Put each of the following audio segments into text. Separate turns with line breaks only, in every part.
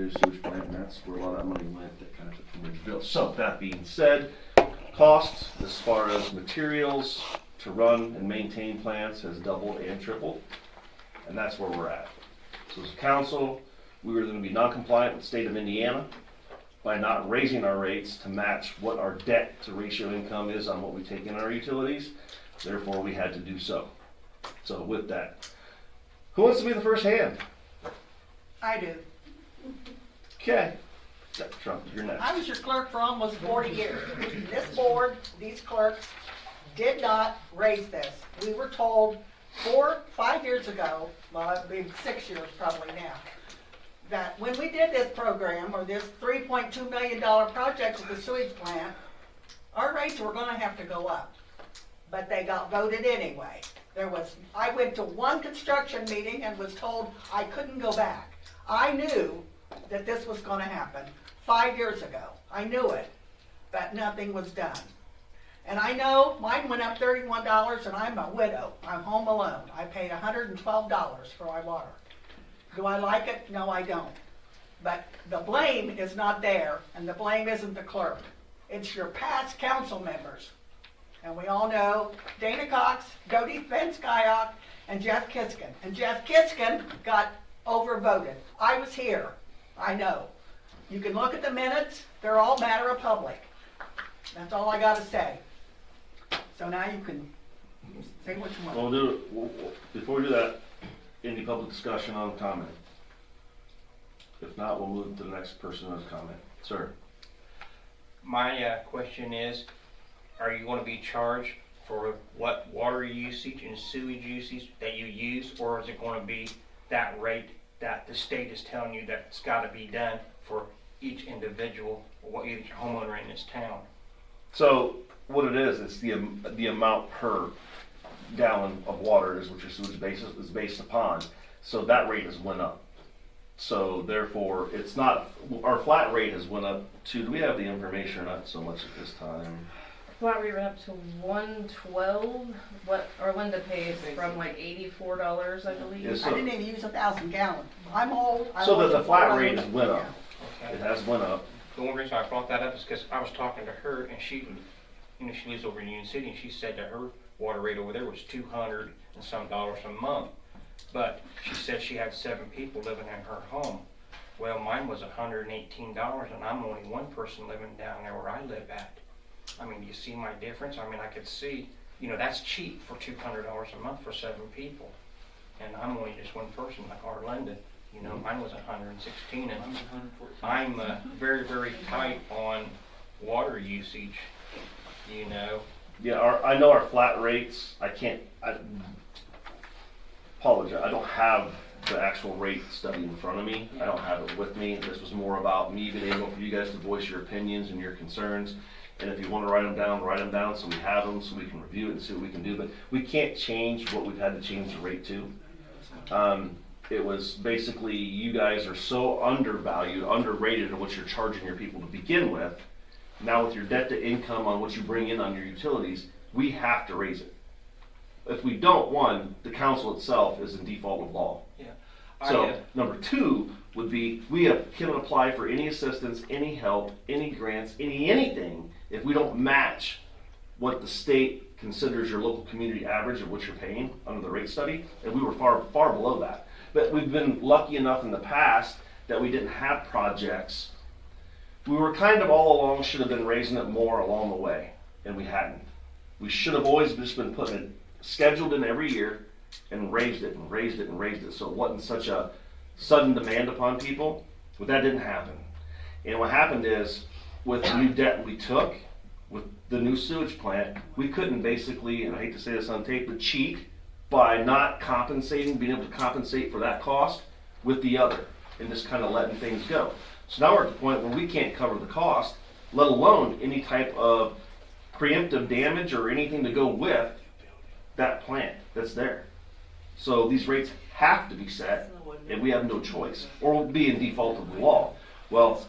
new sewage plant, and that's where a lot of that money went that kind of took from Ridgeville. So that being said, costs as far as materials to run and maintain plants has doubled and tripled, and that's where we're at. So as a council, we were going to be non-compliant with the state of Indiana by not raising our rates to match what our debt to ratio income is on what we take in our utilities. Therefore, we had to do so. So with that, who wants to be the first hand?
I do.
Okay. Trump, you're next.
I was your clerk for almost 40 years. This board, these clerks, did not raise this. We were told 5 years ago, well, it'd be 6 years probably now, that when we did this program, or this $3.2 million project with the sewage plant, our rates were gonna have to go up. But they got voted anyway. I went to one construction meeting and was told I couldn't go back. I knew that this was gonna happen 5 years ago. I knew it, but nothing was done. And I know mine went up $31 and I'm a widow. I'm home alone. I paid $112 for my water. Do I like it? No, I don't. But the blame is not there, and the blame isn't the clerk. It's your past council members. And we all know Dana Cox, Dodie Fence-Guyok, and Jeff Kiskin. And Jeff Kiskin got overvoted. I was here. I know. You can look at the minutes. They're all matter of public. That's all I got to say. So now you can say what you want.
Before we do that, any public discussion on the comment? If not, we'll move to the next person who has a comment. Sir.
My question is, are you going to be charged for what water usage and sewage usage that you use, or is it going to be that rate that the state is telling you that's got to be done for each individual or each homeowner in this town?
So what it is, it's the amount per gallon of water is what your sewage basis is based upon. So that rate has went up. So therefore, it's not, our flat rate has went up to, do we have the information or not so much at this time?
Flat rate went up to $112. What or Linda paid from like $84, I believe.
Yeah, so,
I didn't even use 1,000 gallons. I'm old.
So the flat rate has went up.
Okay.
It has went up.
The only reason I brought that up is because I was talking to her, and she lives over in Union City, and she said that her water rate over there was $200 and some dollars a month. But she said she had 7 people living in her home. Well, mine was $118, and I'm only one person living down there where I live at. I mean, do you see my difference? I mean, I could see, that's cheap for $200 a month for 7 people. And I'm only just one person, like our Linda. Mine was 116, and I'm very, very tight on water usage,
Yeah, I know our flat rates, I apologize, I don't have the actual rate study in front of me. I don't have it with me. This was more about me being able for you guys to voice your opinions and your concerns. And if you want to write them down so we have them so we can review it and see what we can do. But we can't change what we've had to change the rate to. It was basically you guys are so underrated in what you're charging your people to begin with. Now with your debt to income on what you bring in on your utilities, we have to raise it. If we don't, one, the council itself is in default with law.
Yeah.
So number 2 would be can apply for any assistance, any help, any grants, anything if we don't match what the state considers your local community average of what you're paying under the rate study, and we were far below that. But we've been lucky enough in the past that we didn't have projects. We were kind of all along should have been raising it more along the way, and we hadn't. We should have always just been putting it scheduled in every year and raised it and raised it and raised it, so it wasn't such a sudden demand upon people. But that didn't happen. And what happened is, with the new debt we took, with the new sewage plant, we couldn't basically, and I hate to say this on tape, but cheat by not being able to compensate for that cost with the other, and just kind of letting things go. So now we're at the point where we can't cover the cost, let alone any type of preemptive damage or anything to go with that plant that's there. So these rates have to be set, and we have no choice, or we'll be in default of the law. Well,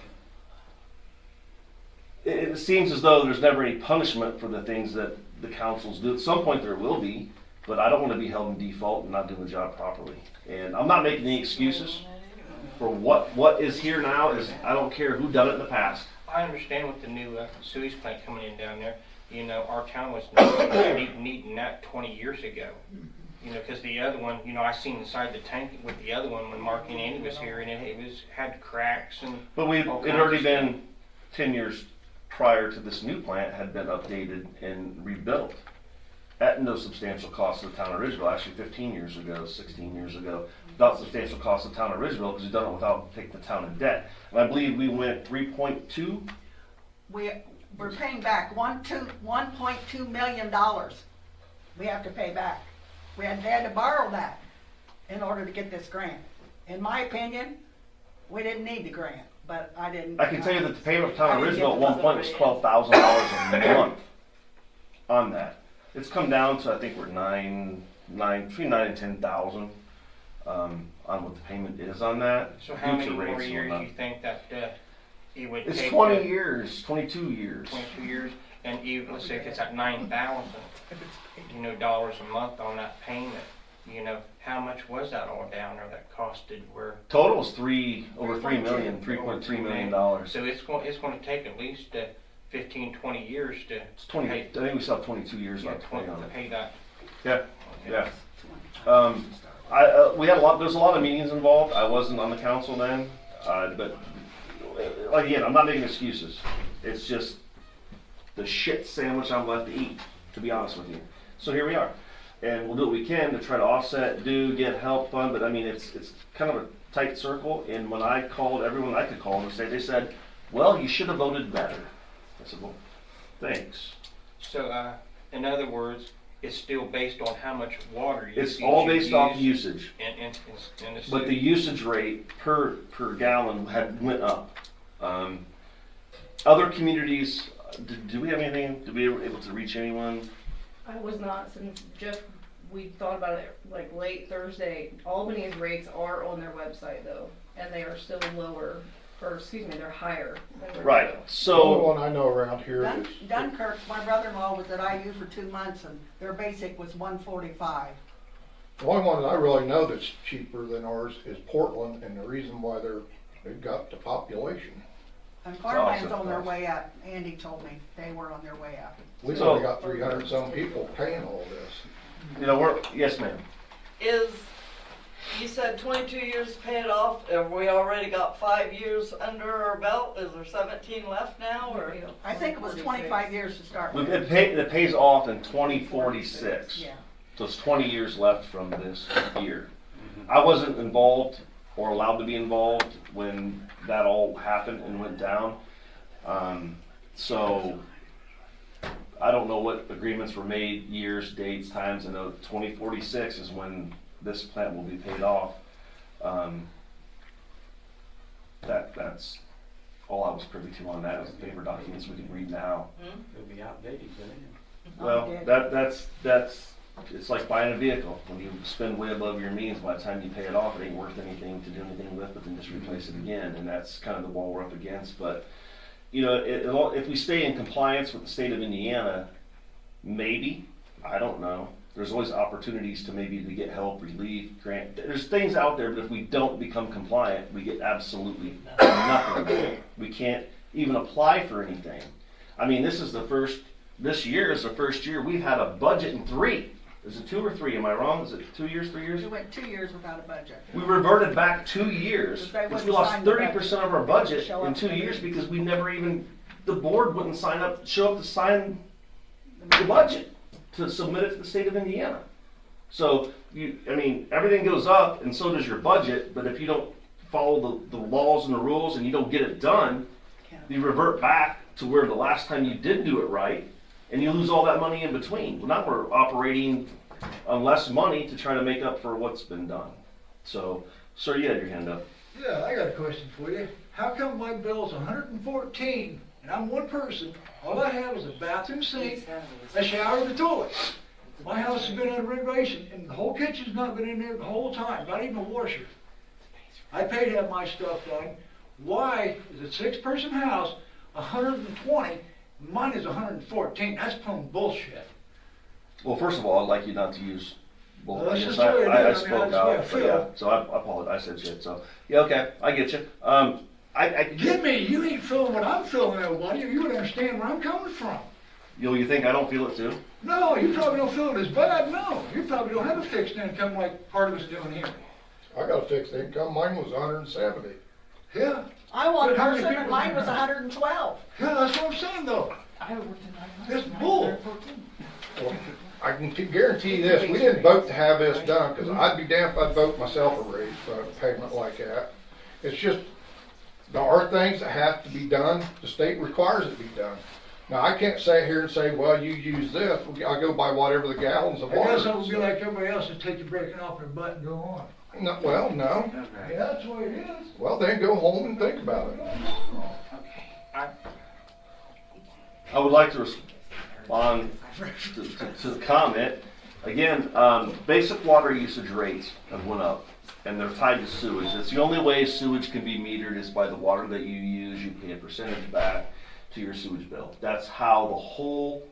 it seems as though there's never any punishment for the things that the councils do. At some point there will be, but I don't want to be held in default and not doing the job properly. And I'm not making any excuses. for what is here now is, I don't care who done it in the past.
I understand with the new sewage plant coming in down there, you know, our town was needing that 20 years ago. You know, because the other one, you know, I seen inside the tank with the other one when Mark and Andy was here, and had cracks and.
But it
all
had
kinds
already
of stuff.
been 10 years prior to this new plant had been updated and rebuilt at no substantial cost to the town of Ridgeville, actually 15 years ago, 16 years ago, without substantial cost to the town of Ridgeville, because we've done it without taking the town in debt. And I believe we went 3.2.
We're paying back $1.2 million. We have to pay back. They had to borrow that in order to get this grant. In my opinion, we didn't need the grant, but I didn't.
I can tell you that the payment of town of
I didn't
Ridgeville at
get
one point was $12,000 a month on that. It's come down to, I think we're between 9 and 10,000 on what the payment is on that.
So how
due to
many more
rates and
years do
whatnot.
you think that it would
It's
take?
20 years, 22 years.
22 years, and even, let's say if it's at 9,000, you know, dollars a month on that payment, you know, how much was that all down there that costed where?
Total was over 3
3.2.
million, $3.3 million.
So it's going to take at least 15, 20 years to.
It's 20. I think we still have 22 years
Yeah,
left to pay on
to
it.
pay that.
Yeah,
Okay.
yeah. We had there's a lot of meetings involved. I wasn't on the council then, but again, I'm not making excuses. It's just the shit sandwich I'm left to eat, to be honest with you. So here we are, and we'll do what we can to try to offset, get help, fund. But I mean, it's kind of a tight circle. And when I called everyone I could call and they said, "Well, you should have voted better." I said, "Well, thanks."
So, in other words, it's still based on how much water you
It's all based off usage.
in the
But the
city.
usage rate per gallon went up. Other communities, do we have anything? Did we were able to reach anyone?
I was not, since Jeff, we thought about it like late Thursday. Albany's rates are on their website though, and they are still lower, or excuse me, they're higher than Ridgeville.
Right.
The only
So
one I know around here is.
Dunkirk, my brother-in-law was at IU for 2 months and their basic was $145.
The only one that I really know that's cheaper than ours is Portland, and the reason why they've got the population.
And Farmland's
awesome.
on their way up. Andy told me they were on their way up.
We've
So-
only got 300 some people paying all this.
yes, ma'am.
Is, you said 22 years to pay it off, have we already got 5 years under our belt? Is there 17 left now, or?
I think it was 25 years to start with.
It pays off in 2046.
Yeah.
So it's 20 years left from this year. I wasn't involved or allowed to be involved when that all happened and went down. So I don't know what agreements were made, years, dates, times. I know 2046 is when this plant will be paid off. That's all I was privy to on that. Is the paper documents we can read now.
It'll be outdated then.
Well,
Okay.
that's it's like buying a vehicle. When you spend way above your means, by the time you pay it off, it ain't worth anything to do anything with, but then just replace it again. And that's kind of the wall we're up against. But you know, if we stay in compliance with the state of Indiana, maybe, I don't know. There's always opportunities to get help, relief, grant. There's things out there, but if we don't become compliant, we get absolutely nothing. We can't even apply for anything. I mean, this year is the first year we've had a budget in 3. Is it 2 or 3? Am I wrong? Is it 2 years, 3 years?
We went 2 years without a budget.
We reverted back 2 years,
Because they
which we
wouldn't
lost
sign the
30% of our
budget.
budget
Show
in
up
2
to the
years
meeting.
because we never even, the board wouldn't show up to sign the budget to submit it to the state of Indiana. So, everything goes up and so does your budget, but if you don't follow the laws and the rules and you don't get it done, you revert back to where the last time you did do it right, and you lose all that money in between. Well, now we're operating on less money to try to make up for what's been done. So, sir, you had your hand up.
Yeah, I got a question for you. How come my bill's 114 and I'm one person? All I have is a bathroom sink, a shower, and a toilet. My house has been under renovation and the whole kitchen's not been in there the whole time, not even a washer. I paid to have my stuff done. Why is a 6-person house 120? Mine is 114. That's plumb bullshit.
Well, first of all, I'd like you not to use Well,
Well,
I
that's
guess
just the way it
I
is. I mean,
spoke
that's the way I
out, but yeah,
feel.
so I apologize, I said shit, so, yeah, okay, I get you. I
Get me, you ain't feeling what I'm feeling, everybody, or you would understand where I'm coming from.
you think I don't feel it too?
No, you probably don't feel it as bad, no. You probably don't have a fixed income like part of us doing here.
I got a fixed income, mine was 170.
Yeah,
I one
But how many
person and
people
mine
do
was
you have?
112.
yeah, that's what I'm saying though. It's bull.
Well, I can guarantee you this, we didn't vote to have this done, because I'd be damned if I'd vote myself a raise for a payment like that. It's just, there are things that have to be done, the state requires it to be done. Now, I can't sit here and say, well, you use this, I'll go by whatever the gallons of
I
water.
guess I would be like everybody else and take your breaking off their butt and go on.
No, well, no,
Yeah, that's the way it is.
well, then go home and think about it.
I would like to respond to the comment. Again, basic water usage rates have went up, and they're tied to sewage. It's the only way sewage can be metered is by the water that you use. You pay a percentage back to your sewage bill. That's how the whole,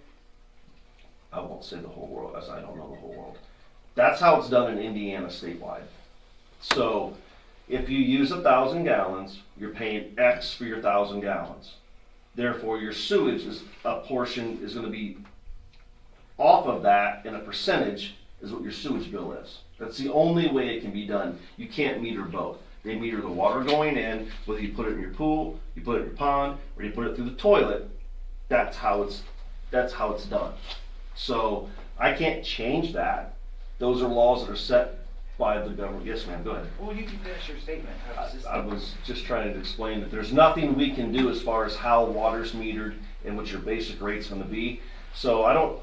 I won't say the whole world, as I don't know the whole world. That's how it's done in Indiana statewide. So if you use 1,000 gallons, you're paying X for your 1,000 gallons. Therefore, your sewage is a portion is going to be off of that, and a percentage is what your sewage bill is. That's the only way it can be done. You can't meter both. They meter the water going in, whether you put it in your pool, you put it in your pond, or you put it through the toilet. That's how it's done. So I can't change that. Those are laws that are set by the government. Yes, ma'am. Go ahead.
Well, you can finish your statement.
I was just trying to explain that there's nothing we can do as far as how water's metered and what your basic rate's gonna be. So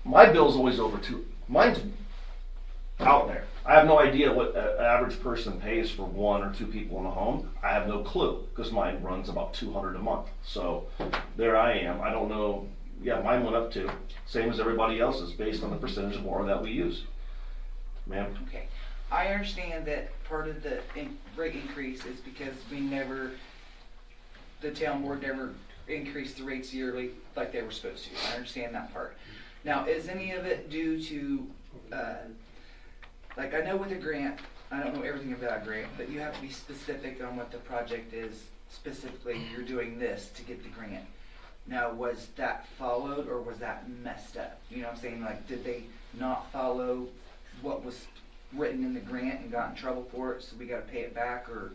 my bill's always over mine's out there. I have no idea what an average person pays for one or two people in a home. I have no clue, because mine runs about $200 a month. So there I am. I don't know, yeah, mine went up too, same as everybody else's, based on the percentage of water that we use. Ma'am?
Okay, I understand that part of the rate increase is because the town board never increased the rates yearly like they were supposed to. I understand that part. Now, is any of it due to, like I know with a grant, I don't know everything about a grant, but you have to be specific on what the project is. Specifically, you're doing this to get the grant. Now, was that followed or was that messed up? You know what I'm saying? Like, did they not follow what was written in the grant and got in trouble for it, so we gotta pay it back, or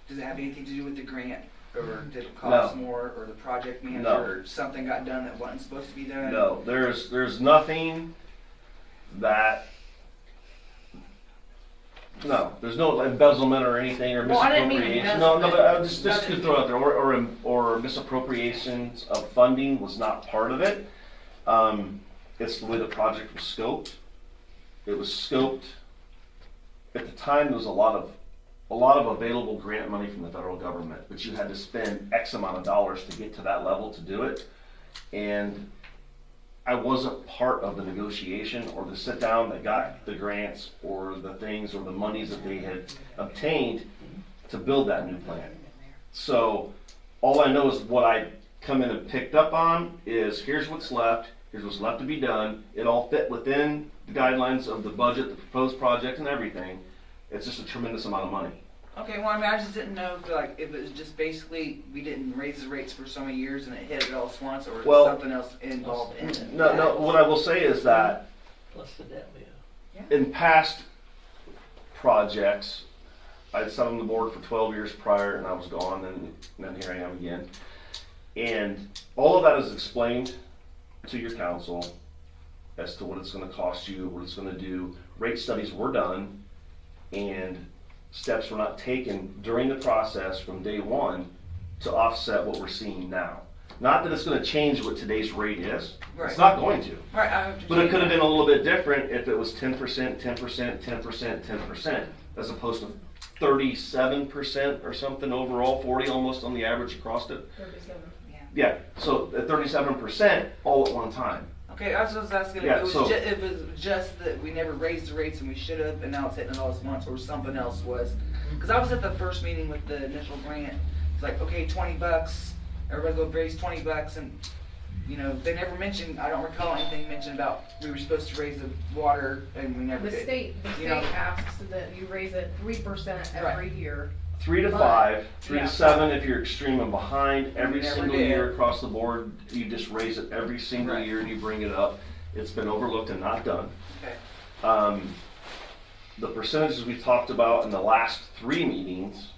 does it have anything to do with the grant, or did it cost more, or the project manager, or something got done that wasn't supposed to be done?
No, there's nothing that, no, there's no embezzlement or anything, or
Well, I didn't mean
misappropriation. No, but I
embezzlement.
just to throw out there, or misappropriations of funding was not part of it. It's the way the project was scoped. It was scoped, at the time, there was a lot of available grant money from the federal government, but you had to spend X amount of dollars to get to that level to do it. And I wasn't part of the negotiation or the sit down that got the grants or the things or the monies that they had obtained to build that new plant. So all I know is what I come in and picked up on is here's what's left to be done. It all fit within the guidelines of the budget, the proposed project and everything. It's just a tremendous amount of money.
Okay, well, I mean, I just didn't know if it was just basically we didn't raise the rates for so many years and it hit it all at once, or
Well,
something else involved in it.
No, what I will say is that
Plus the debt we have.
in past projects, I sat on the board for 12 years prior and I was gone, and then here I am again. And all of that is explained to your council as to what it's gonna cost you, what it's gonna do. Rate studies were done, and steps were not taken during the process from day one to offset what we're seeing now. Not that it's gonna change what today's rate is,
Right.
it's not going to.
Right, I understand.
But it could have been a little bit different if it was 10%, 10%, 10%, 10%, as opposed to 37% or something overall, 40 almost on the average across it.
37.
Yeah, so at 37% all at one time.
Okay, I was just asking
Yeah,
if
so-
it was just that we never raised the rates and we should have, and now it's hitting it all at once, or something else was. Because I was at the first meeting with the initial grant. It's like, okay, $20. Everybody go raise $20, and you know, they never mentioned, I don't recall anything mentioned about we were supposed to raise the water and we never
The
did.
state
You know,
asks that you raise it 3% every year.
3 to
But-
5, 3
yeah.
to 7 if you're extreme and behind. Every
never
single
did.
year across the board, you just raise it every single
Right.
year and you bring it up. It's been overlooked and not done.
Okay.
The percentages we talked about in the last 3 meetings,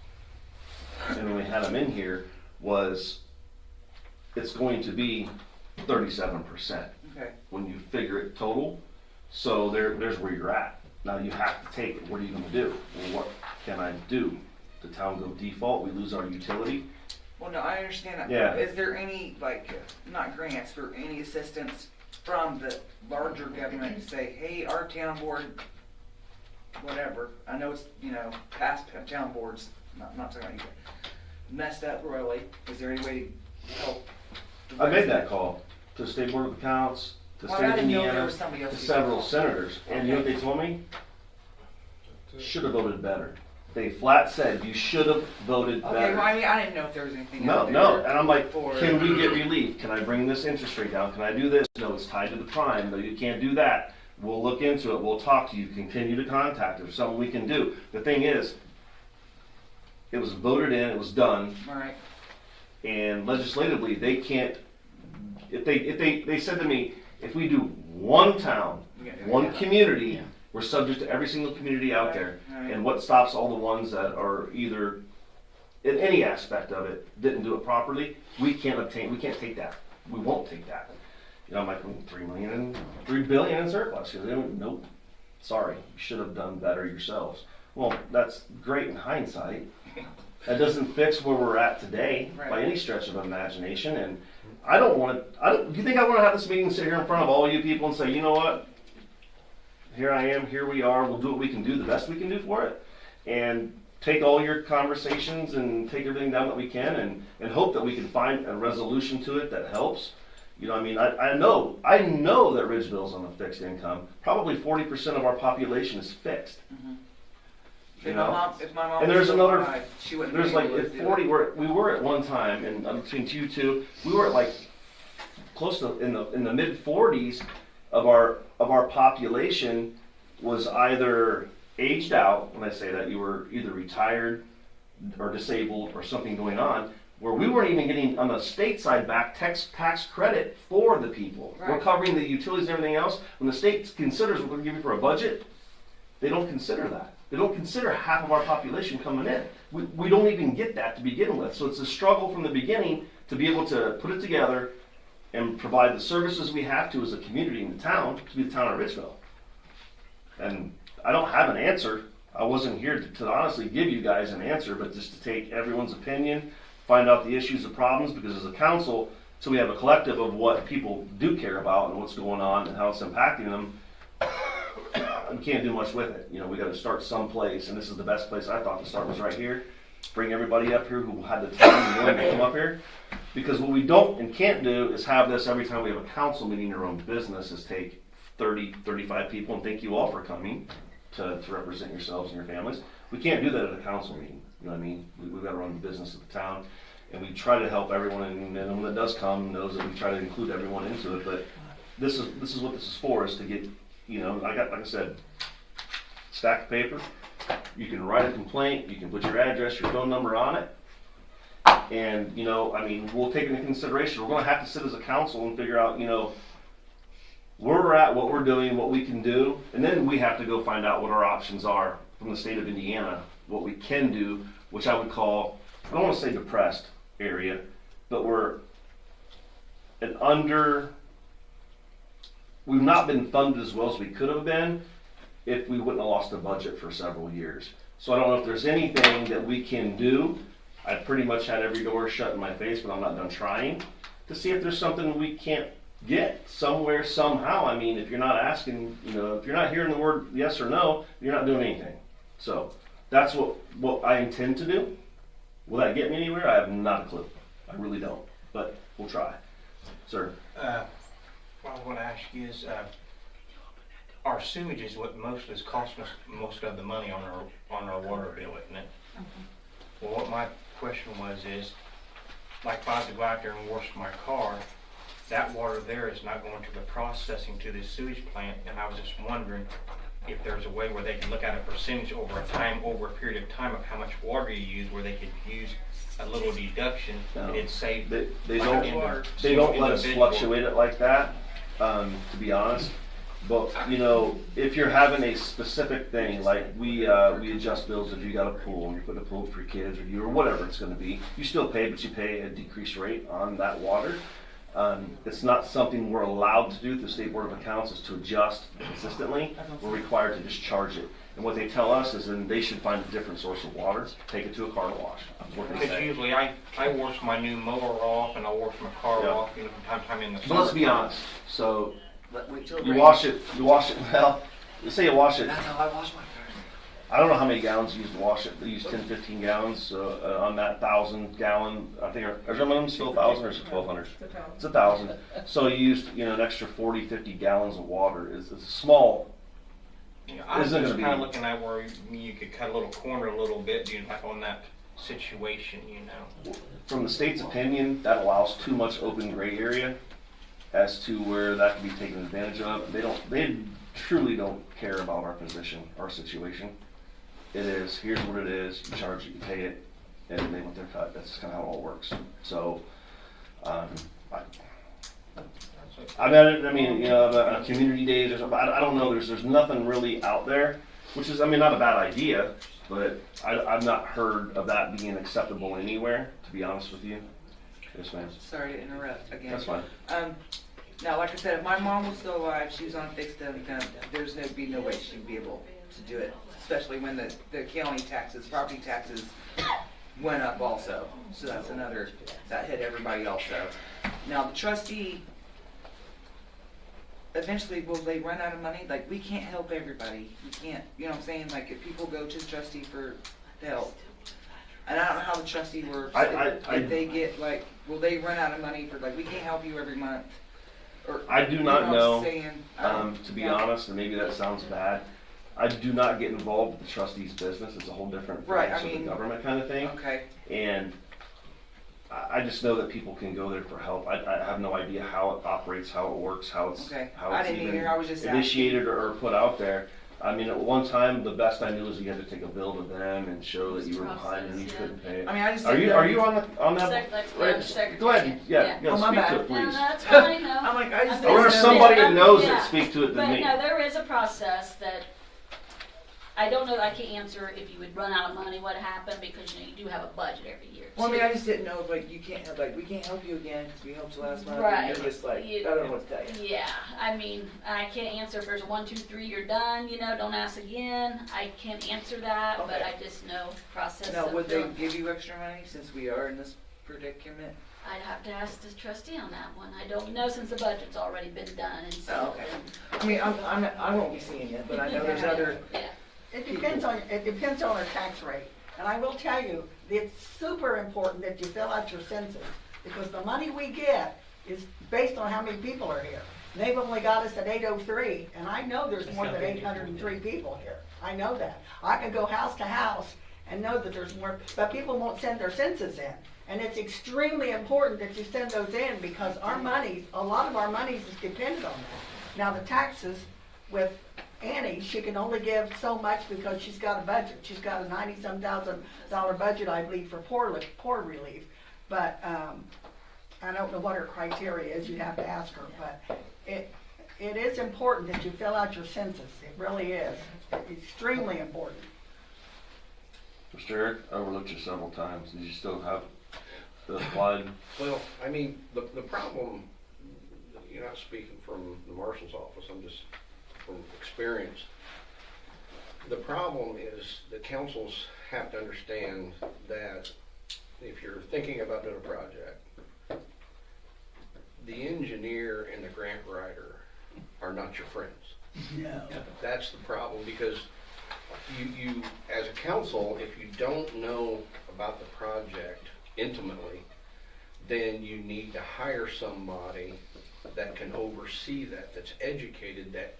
and when we had them in here, was it's going to be 37%
Okay.
when you figure it total. So there's where you're at. Now you have to take it. What are you gonna do? Well, what can I do? The town go default, we lose our utility.
Well, no, I understand that.
Yeah.
Is there any, like, not grants, for any assistance from the larger government to say, hey, our town board, whatever, I know it's, you know, past town boards, not talking about you, messed up royally, is there any way to help? the
I made
residents?
that call to the State Board of Accounts, to the
Well,
State
I
of
didn't know there
Indiana,
was somebody else
to
you could
several
call.
senators. And you know what they told me? Should have voted better. They flat said, you should have voted
Okay,
better.
well, I mean, I didn't know if there was anything
No,
out there.
no, and I'm like,
for-
can we get relief? Can I bring this interest rate down? Can I do this? No, it's tied to the prime. No, you can't do that. We'll look into it. We'll talk to you. Continue to contact us. There's something we can do. The thing is, it was voted in, it was done,
All right,
and legislatively, they can't, if they said to me, if we do one town,
Yeah.
one community, we're subject to every single community out there.
Right.
And what stops all the ones that are either, in any aspect of it, didn't do it properly, we can't take that. We won't take that. You know, I'm like, $3 billion in surplus. You know, nope, sorry, you should have done better yourselves. Well, that's great in hindsight. That doesn't fix where we're at today by
Right.
any stretch of imagination. And I don't want to, do you think I want to have this meeting, sit here in front of all you people and say, you know what? Here I am, here we are, we'll do what we can do, the best we can do for it. And take all your conversations and take everything down that we can and hope that we can find a resolution to it that helps. You know, I mean, I know that Ridgeville's on a fixed income. Probably 40% of our population is fixed. You
if
know?
if my mom
And
was
there's
still
another,
alive, she wouldn't
there's
be
like,
able to
if
do
40,
it.
we were at one time, and between you two, we were at like, close to, in the mid 40s of our population was either aged out. When I say that, you were either retired or disabled or something going on, where we weren't even getting on the state side back tax credit for the people. We're
Right.
covering the utilities and everything else. When the state considers what they're giving for a budget, they don't consider that. They don't consider half of our population coming in. We don't even get that to begin with. So it's a struggle from the beginning to be able to put it together and provide the services we have to as a community in the town, to be the town of Ridgeville. And I don't have an answer. I wasn't here to honestly give you guys an answer, but just to take everyone's opinion, find out the issues and problems, because as a council, so we have a collective of what people do care about and what's going on and how it's impacting them, we can't do much with it. You know, we gotta start someplace, and this is the best place I thought to start was right here. Bring everybody up here who had the time and willing to come up here. Because what we don't and can't do is have this every time we have a council meeting or own business, is take 30, 35 people and thank you all for coming to represent yourselves and your families. We can't do that at a council meeting. You know what I mean? We've got to run the business of the town, and we try to help everyone, and when that does come, knows that we try to include everyone into it. But this is what this is for, is to get, you know, like I said, stack of paper. You can write a complaint. You can put your address, your phone number on it. And, you know, I mean, we'll take it into consideration. We're going to have to sit as a council and figure out, you know, where we're at, what we're doing, what we can do. And then we have to go find out what our options are from the state of Indiana, what we can do, which I would call, I don't want to say depressed area, but we're we've not been funded as well as we could have been if we wouldn't have lost the budget for several years. So I don't know if there's anything that we can do. I pretty much had every door shut in my face, but I'm not done trying to see if there's something we can't get somewhere, somehow. I mean, if you're not asking, you know, if you're not hearing the word yes or no, you're not doing anything. So that's what I intend to do. Will that get me anywhere? I have not a clue. I really don't, but we'll try. Sir?
What I want to ask you is, our sewage is what mostly is costing us most of the money on our water bill, isn't it? Well, what my question was is, like if I was to go out there and wash my car, that water there is not going to the processing to the sewage plant, and I was just wondering if there's a way where they can look at a percentage over a period of time of how much water you use, where they could use a little deduction and it'd save.
They
like
they don't let us
individual.
fluctuate it like that, to be honest. But, you know, if you're having a specific thing, like we adjust bills if you got a pool and you put a pool for your kids or you or whatever it's gonna be, you still pay, but you pay a decreased rate on that water. It's not something we're allowed to do through the State Board of Accounts, is to adjust consistently. We're required to just charge it. And what they tell us is then they should find a different source of water, take it to a car wash. That's what they
Because
say.
usually I wash my new mower off and I wash my car
Yeah.
off, you know, from time to time in the
But let's be
summertime.
honest, so
But wait till it
you
rains.
wash it, well, let's say you wash it,
That's how I wash my car.
I don't know how many gallons you use to wash it, they use 10, 15 gallons, on that 1,000 gallon, I think, is our minimum still 1,000 or is it 1,200? It's 1,000, so you used, you know, an extra 40, 50 gallons of water, it's a small,
Yeah, I was
Isn't
just
gonna
kind of
be-
looking at where you could cut a little corner a little bit, you know, like on that situation, you know.
from the state's opinion, that allows too much open gray area as to where that can be taken advantage of. They truly don't care about our position, our situation. It is, here's what it is, you charge it, you pay it, and they want their cut. That's kind of how it all works. So, I mean, you know, the community days or something, I don't know, there's nothing really out there, which is, I mean, not a bad idea, but I've not heard of that being acceptable anywhere, to be honest with you. Yes, ma'am.
Sorry to interrupt again.
That's fine.
Now, like I said, if my mom was still alive, she was on fixed income, there's no way she'd be able to do it, especially when the county taxes, property taxes went up also. So that's another, that hit everybody also. Now, the trustee, eventually, will they run out of money? Like, we can't help everybody. We can't, you know what I'm saying? Like, if people go to the trustee for help, and I don't know how the trustee works. If they get, like, will they run out of money for, like, we can't help you every month? Or,
I do
you
not
what I'm
know,
saying?
to be honest, and maybe that sounds bad. I do not get involved with the trustee's business. It's a whole different
Right,
branch
I
of the
mean-
government kind of thing.
Okay,
And I just know that people can go there for help. I have no idea how it operates, how it works, how it's
okay.
how
I
it's
didn't
even
either, I was just asking.
initiated or put out there. I mean, at one time, the best I knew was you had to take a bill to them and show that you were behind and you couldn't pay it.
I mean, I just
Are
didn't
you
know.
are you on that? Right,
Secretary.
go ahead. Yeah,
Yeah.
Oh, my
speak to
bad.
it,
No,
please.
that's fine, no.
I'm like, I just
I wonder if
didn't know.
somebody that knows
Yeah.
it speak to it than
But
me.
no, there is a process that, I don't know, I can't answer if you would run out of money, what happened, because, you know, you do have a budget every year.
Well, I mean,
too.
I just didn't know, like, you can't help, like, we can't help you again because we helped you last month.
Right.
And you're just like,
You-
I don't know what to tell you.
Yeah, I mean, I can't answer if there's a 1, 2, 3, you're done, you know, don't ask again. I can't answer that, but
Okay.
I just know process
Now,
of
would they
doing-
give you extra money since we are in this predicament?
I'd have to ask the trustee on that one. I don't know since the budget's already been done, and so.
Oh, okay. I mean, I won't be seeing it, but I know there's other.
Yeah.
It depends on our tax rate. And I will tell you, it's super important that you fill out your census, because the money we get is based on how many people are here. They've only got us at 803, and I know there's more than 803 people here. I know that. I can go house to house and know that there's more, but people won't send their census in. And it's extremely important that you send those in, because our monies, a lot of our monies is dependent on that. Now, the taxes with Annie, she can only give so much because she's got a budget. She's got a $90-some thousand budget, I believe, for poor relief. But I don't know what her criteria is. You'd have to ask her. But it is important that you fill out your census. It really is. It's extremely important.
Mr. Eric, I overlooked you several times. Did you still have the slide?
Well, I mean, the problem, you're not speaking from the marshal's office, I'm just from experience. The problem is the councils have to understand that if you're thinking about doing a project, the engineer and the grant writer are not your friends.
No.
That's the problem, because you, as a council, if you don't know about the project intimately, then you need to hire somebody that can oversee that, that's educated, that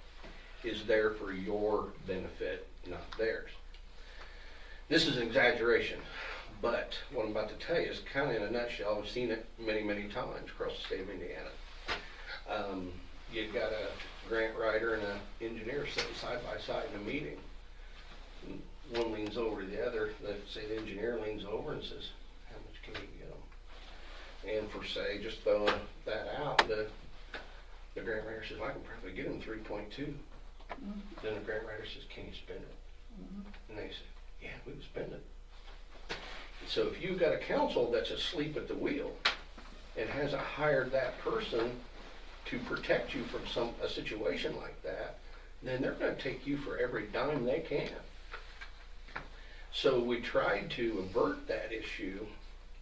is there for your benefit, not theirs. This is an exaggeration, but what I'm about to tell you is kind of in a nutshell. I've seen it many, many times across the state of Indiana. You got a grant writer and an engineer sitting side by side in a meeting. And one leans over to the other, let's say the engineer leans over and says, how much can you get them? And for say, just throwing that out, the grant writer says, I can probably get them 3.2. Then the grant writer says, can you spend it? And they say, yeah, we can spend it. So if you've got a council that's asleep at the wheel and hasn't hired that person to protect you from a situation like that, then they're going to take you for every dime they can. So we tried to avert that issue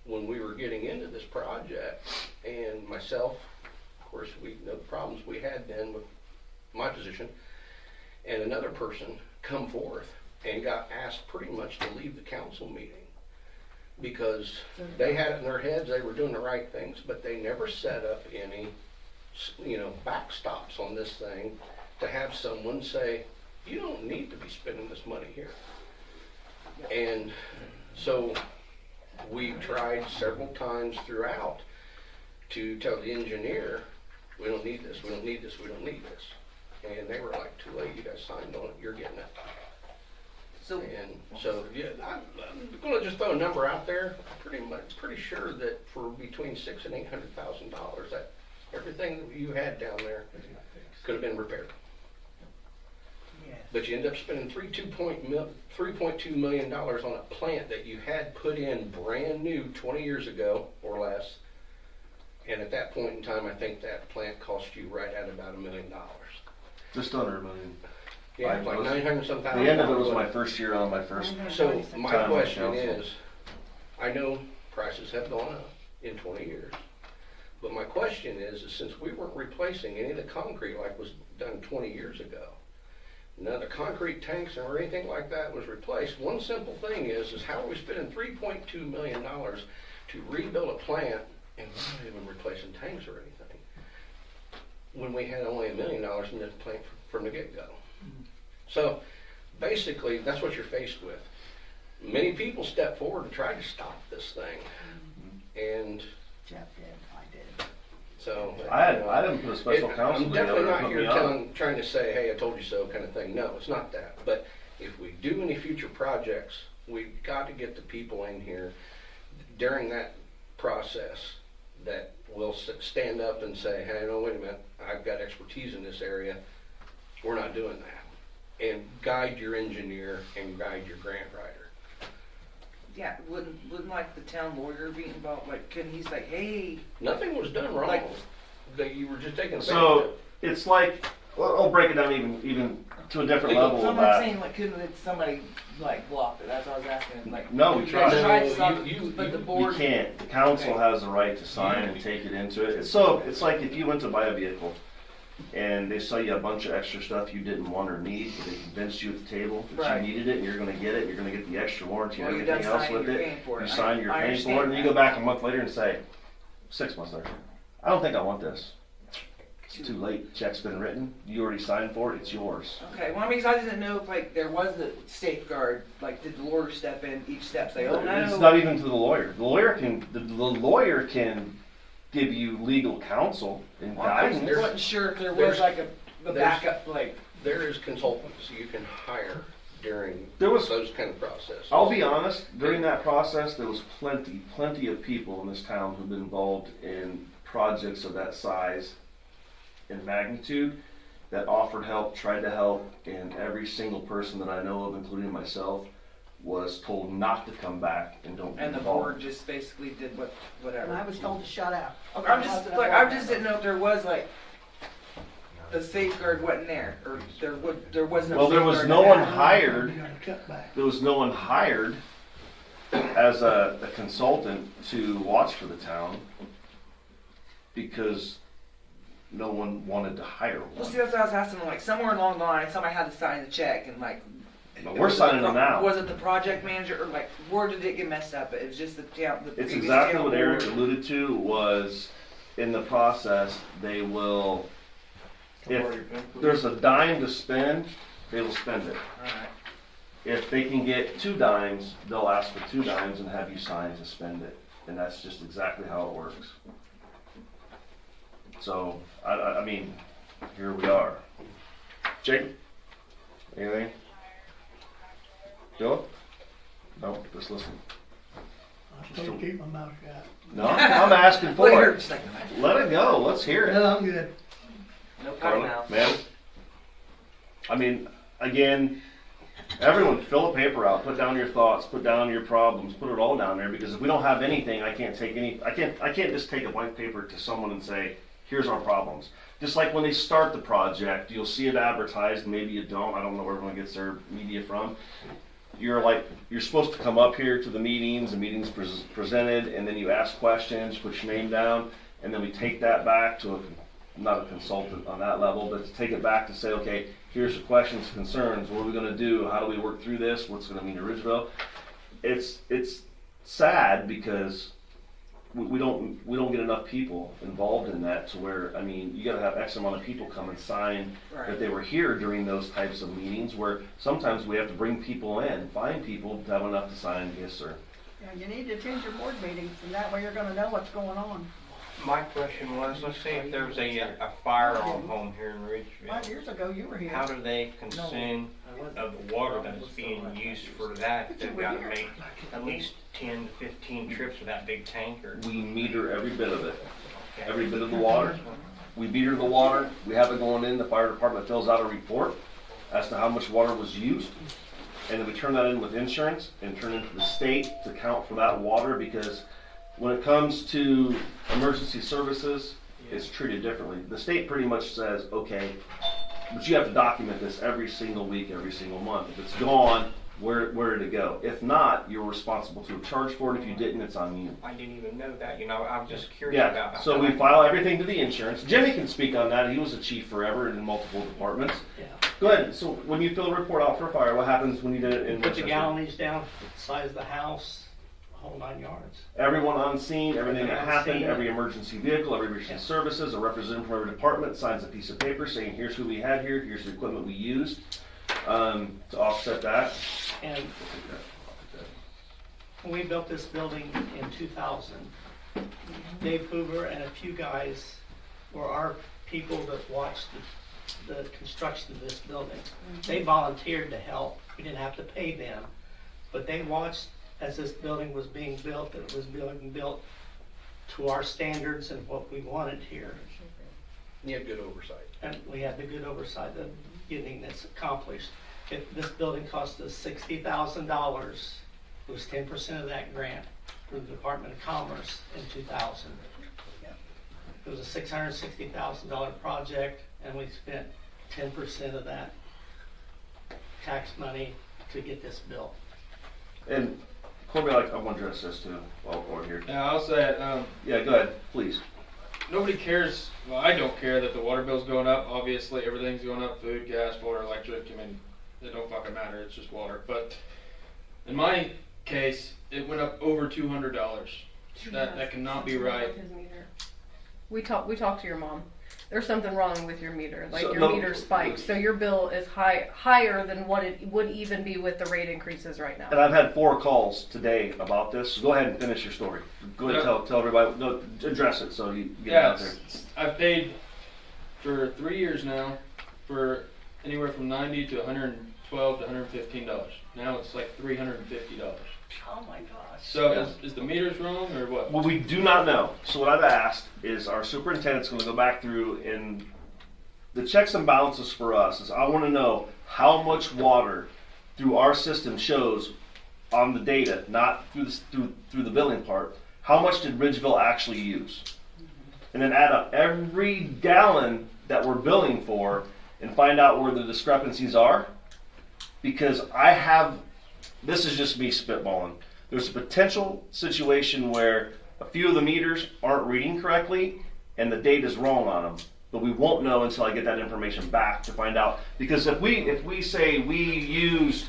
when we were getting into this project, and myself, of course, we know the problems we had then with my position, and another person come forth and got asked pretty much to leave the council meeting because they had it in their heads they were doing the right things, but they never set up any, backstops on this thing to have someone say, you don't need to be spending this money here. And so we tried several times throughout to tell the engineer, we don't need this, we don't need this, we don't need this. And they were like, too late, you guys signed on it, you're getting it.
So,
Yeah, I'm gonna just throw a number out there. Pretty sure that for between $600,000 and $800,000, that everything that you had down there could have been repaired.
Yes.
But you end up spending $3.2 million on a plant that you had put in brand new 20 years ago or less. And at that point in time, I think that plant cost you right at about $1 million.
Just under $1 million.
Yeah, like 900 some thousand.
The end of it was my first year on my first.
So my
time on
question
council.
is, I know prices have gone up in 20 years, but my question is since we weren't replacing any of the concrete like was done 20 years ago, none of the concrete tanks or anything like that was replaced. One simple thing is how are we spending $3.2 million to rebuild a plant and we're not even replacing tanks or anything when we had only $1 million in this plant from the get-go? So basically, that's what you're faced with. Many people stepped forward and tried to stop this thing, and
Jeff did, I did.
so
I didn't put a special counsel
I'm
together
definitely
to
not
put
here
me on.
trying to say, hey, I told you so kind of thing. No, it's not that. But if we do any future projects, we've got to get the people in here during that process that will stand up and say, hey, no, wait a minute, I've got expertise in this area. We're not doing that. And guide your engineer and guide your grant writer.
yeah, wouldn't like the town lawyer be involved? Like, can he's like, hey,
Nothing was done wrong.
Like-
That you were just taking advantage
So
of.
it's like, well, I'll break it down even to a different level
so
of
I'm
that.
saying, like, couldn't somebody, like, block it? That's what I was asking, like.
No, we
you guys
tried.
to stop
No,
it, but the
You
board.
can't. The council
Okay.
has the right to sign and take it into it. It's like if you went to buy a vehicle and they sell you a bunch of extra stuff you didn't want or need, but they convinced you at the table that
Right.
you needed it and you're gonna get it, you're gonna get the extra warranty and
Well, you're
everything
done
else
signing,
with
you're
it.
paying for it.
You sign, you're
I
paying for it, and then you
understand
go back a month later and say, 6 months later, I don't think I want this. It's too late, check's been written, you already signed for it, it's yours.
Okay, well, I mean, 'cause I didn't know if, like, there was a safeguard, like, did the lawyer step in each step, say, oh, no.
It's not even to the lawyer. The lawyer can give you legal counsel and
Well, I
guidance.
just wasn't sure if there was,
There's-
like, a
there's-
backup, like,
There is consultants you can hire during
There was-
those kind of processes.
I'll be honest, during that process, there was plenty of people in this town who've been involved in projects of that size and magnitude that offered help, tried to help, and every single person that I know of, including myself, was told not to come back and don't get
and the
involved.
board just basically did whatever.
And I was told to shut up.
Okay, I just didn't know if there was, like, the safeguard wasn't there, or there was no.
Well, there was
safeguard
no
to
one
have.
hired.
You gotta cut back.
There was no one hired as a consultant to watch for the town because no one wanted to hire
Well, see,
one.
that's what I was asking, like, somewhere along the line, somebody had to sign the check, and, like.
But we're signing them now.
Was it the project manager, or, like, where did it get messed up? It was just the town, the
It's
previous
exactly
town
what Eric
board.
alluded to was in the process, they will, if there's a dime to spend, they will spend it.
Alright.
If they can get 2 dimes, they'll ask for 2 dimes and have you sign to spend it. And that's just exactly how it works. So, I mean, here we are. Jacob? Anything? Philip? No, just listen.
I still keep my mouth shut.
No, I'm asking for
Wait here
it.
just a second.
Let it go, let's hear it.
No, I'm good.
No potty mouth.
Man, I mean, again, everyone fill a paper out, put down your thoughts, put down your problems, put it all down there, because if we don't have anything, I can't just take a blank paper to someone and say, here's our problems. Just like when they start the project, you'll see it advertised, maybe you don't, I don't know where everyone gets their media from. You're supposed to come up here to the meetings presented, and then you ask questions, put your name down, and then we take that back to not a consultant on that level, but to take it back to say, okay, here's the questions, concerns, what are we gonna do, how do we work through this, what's gonna mean to Ridgeville? It's sad because we don't get enough people involved in that to where, I mean, you gotta have X amount of people come and sign that they were here during those types of meetings, where sometimes we have to bring people in, find people to have enough to sign, yes, sir.
Yeah, you need to attend your board meetings, and that way you're gonna know what's going on.
My question was, let's say if there was a fire on home here in
5
Ridgeville,
years ago, you were here.
how do they consume of the water that is being used for that? They've got to make at least 10 to 15 trips with that big tanker.
We meter every bit of it, every bit of the water. We meter the water, we have it going in, the fire department fills out a report as to how much water was used. And then we turn that in with insurance and turn it to the state to count for that water, because when it comes to emergency services, it's treated differently. The state pretty much says, okay, but you have to document this every single week, every single month. If it's gone, where did it go? If not, you're responsible to charge for it. If you didn't, it's on you.
I didn't even know that, I was just curious
Yeah,
about
so we file everything to the insurance. Jimmy can speak on that. He was a chief forever in multiple departments.
Yeah.
Go ahead. So when you fill a report out for a fire, what happens when you did it in
Put the
Winchester?
gallonage down, the size of the house, the whole 9 yards.
Everyone on scene, everything that
Everyone on
happened,
scene.
every emergency vehicle, every emergency services, a representative from every department signs a piece of paper saying, here's who we had here, here's the equipment we used, to offset that.
And when we built this building in 2000, Dave Hoover and a few guys were our people that watched the construction of this building. They volunteered to help. We didn't have to pay them, but they watched as this building was being built, that it was being built to our standards and what we wanted here.
You had good oversight.
And we had the good oversight of getting this accomplished. If this building cost us $60,000, it was 10% of that grant from the Department of Commerce in 2000. It was a $660,000 project, and we spent 10% of that tax money to get this built.
And Corby, I want to address this too while we're here.
Yeah, I'll say it.
Yeah, go ahead, please.
Nobody cares. Well, I don't care that the water bill's going up. Obviously, everything's going up: food, gas, water, electric. I mean, it don't fucking matter. It's just water. But in my case, it went up over $200. That cannot be right.
We talked to your mom. There's something wrong with your meter. Like
So,
your
no,
meter spiked, so your bill is higher than what it would even be with the rate increases right now.
And I've had 4 calls today about this. So go ahead and finish your story. Go ahead and tell everybody, no, address it so you get it out there.
I've paid for 3 years now for anywhere from $90 to $112 to $115. Now it's like $350.
Oh my gosh.
So is the meters wrong or what?
Well, we do not know. So what I've asked is our superintendent's going to go back through, and the checks and balances for us is I want to know how much water through our system shows on the data, not through the billing part. How much did Ridgeville actually use? And then add up every gallon that we're billing for and find out where the discrepancies are. Because this is just me spitballing. There's a potential situation where a few of the meters aren't reading correctly and the data's wrong on them. But we won't know until I get that information back to find out. Because if we say we used,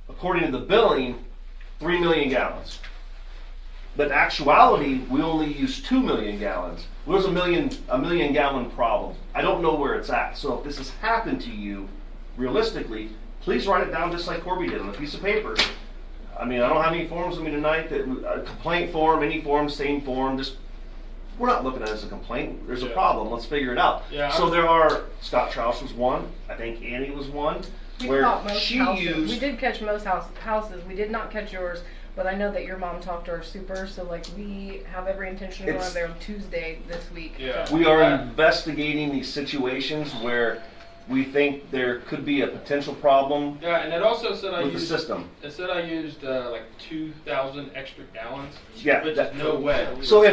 according to the billing, 3 million gallons, but in actuality, we only use 2 million gallons. There's a million gallon problem. I don't know where it's at. So if this has happened to you, realistically, please write it down just like Corby did on a piece of paper. I mean, I don't have any forms with me tonight, a complaint form, any form, same form, just we're not looking at it as a complaint. There's a
Yeah.
problem. Let's figure it out.
Yeah,
So there are, Scott Troush was one. I think Annie was one.
We
Where
caught most
she
houses.
used.
We did catch most houses. We did not catch yours, but I know that your mom talked to our super, so like we have every intention of going
It's-
there on Tuesday this week.
Yeah.
We are investigating these situations where we think there could be a potential problem
Yeah, and it also said I
with the
used.
system.
It said I used like 2,000 extra gallons.
Yeah,
Which
that-
is no way.
So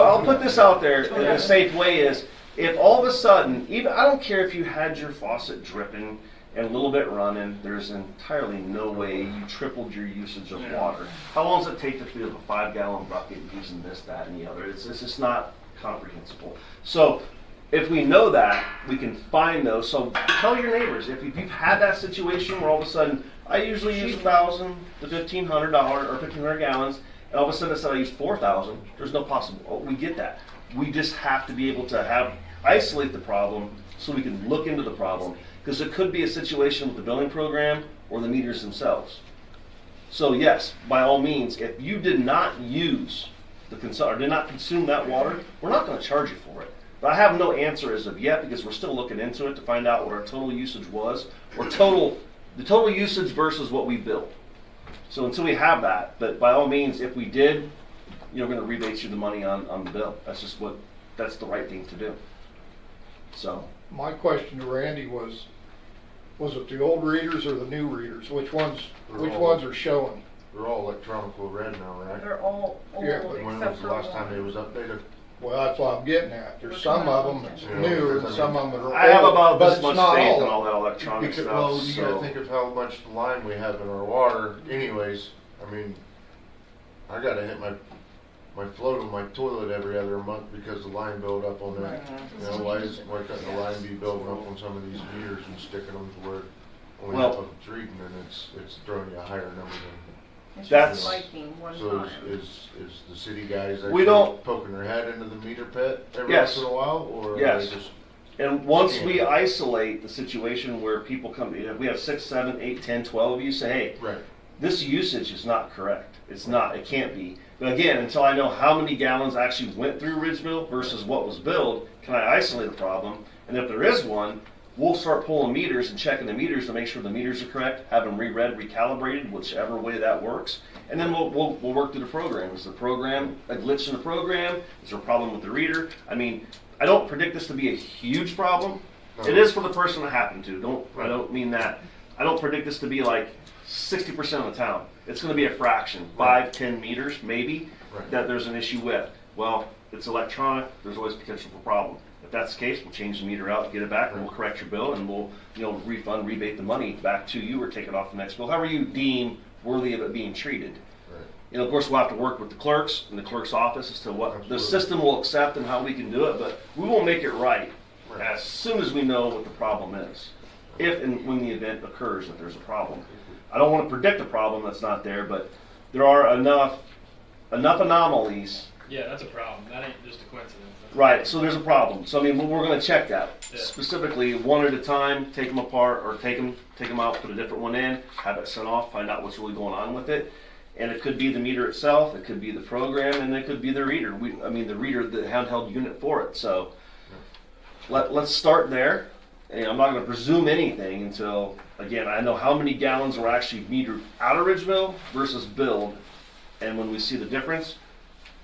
I'll put this out there in a safe way is, if all of a sudden, even, I don't care if you had your faucet dripping and a little bit running, there's entirely no way you tripled your usage of water. How long does it take to fill a 5-gallon bucket using this, that, and the other? It's just not comprehensible. So if we know that, we can find those. So tell your neighbors, if you've had that situation where all of a sudden, I usually use $1,000 to $1,500 or 1,500 gallons, and all of a sudden I said I use 4,000, there's no possible, oh, we get that. We just have to be able to isolate the problem so we can look into the problem. Because it could be a situation with the billing program or the meters themselves. So yes, by all means, if you did not use or did not consume that water, we're not going to charge you for it. But I have no answer as of yet because we're still looking into it to find out what our total usage was, or the total usage versus what we billed. So until we have that, but by all means, if we did, you're going to rebate you the money on the bill. That's the right thing to do. So.
My question to Randy was it the old readers or the new readers? Which ones are showing?
They're all electronical red now, right?
They're all old
Yeah,
When was
except
the
for
last time
one.
it was updated?
Well, that's what I'm getting at. There's some of them that's
Yeah,
new and
because,
some of them that are old.
I have about
but
this
it's
much
not
faith
all
in
of
all
them.
that electronic
Because,
stuff.
well, you gotta
So.
think of how much lime we have in our water anyways. I mean, I gotta hit my float on my toilet every other month because the line build up on that. You know, why couldn't the line be building up on some of these meters and sticking them to where only
Well-
half of it's reading and it's throwing you a higher number than.
It's
That's-
just spiking one
So
time.
is the city guys
We
actually
don't-
poking their head into the meter pit every
Yes.
once in a while, or are
Yes.
they just?
And once we isolate the situation where people come, we have 6, 7, 8, 10, 12 of you say, hey,
Right.
this usage is not correct. It's not, it can't be. But again, until I know how many gallons actually went through Ridgeville versus what was billed, can I isolate a problem? And if there is one, we'll start pulling meters and checking the meters to make sure the meters are correct, have them reread, recalibrated, whichever way that works. And then we'll work through the program. Is the program a glitch in the program? Is there a problem with the reader? I mean, I don't predict this to be a huge problem. It is for the person it happened to. I don't mean that. I don't predict this to be like 60% of the town. It's going to be a fraction, 5, 10 meters maybe,
Right.
that there's an issue with. Well, it's electronic. There's always potential for problem. If that's the case, we'll change the meter out, get it back, and we'll correct your bill, and we'll refund, rebate the money back to you, or take it off the next bill, however you deem worthy of it being treated.
Right.
Of course, we'll have to work with the clerks and the clerk's office as to what the
Absolutely.
system will accept and how we can do it, but we will make it right
Right.
as soon as we know what the problem is, if and when the event occurs that there's a problem. I don't want to predict a problem that's not there, but there are enough anomalies.
Yeah, that's a problem. That ain't just a coincidence.
Right, so there's a problem. So I mean, we're going to check that
Yeah.
specifically one at a time, take them apart, or take them out, put a different one in, have it sent off, find out what's really going on with it. And it could be the meter itself, it could be the program, and it could be the reader. The reader, the handheld unit for it. So let's start there. And I'm not going to presume anything until, again, I know how many gallons are actually metered out of Ridgeville versus billed. And when we see the difference,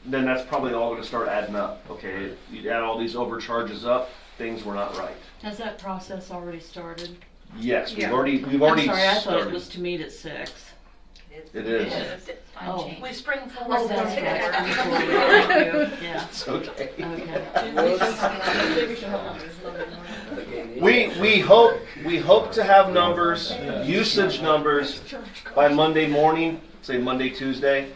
then that's probably all going to start adding up. Okay, you add all these overcharges up, things were not right.
Has that process already started?
Yes, we've
Yeah.
already
I'm sorry, I thought
started.
it was to meet at 6.
It is.
Oh.
We spring
Oh,
forward.
that's right. Thank you. Yeah.
It's okay.
Okay.
Maybe we should have numbers Monday morning.
We hope to have numbers, usage numbers, by Monday morning, say Monday, Tuesday,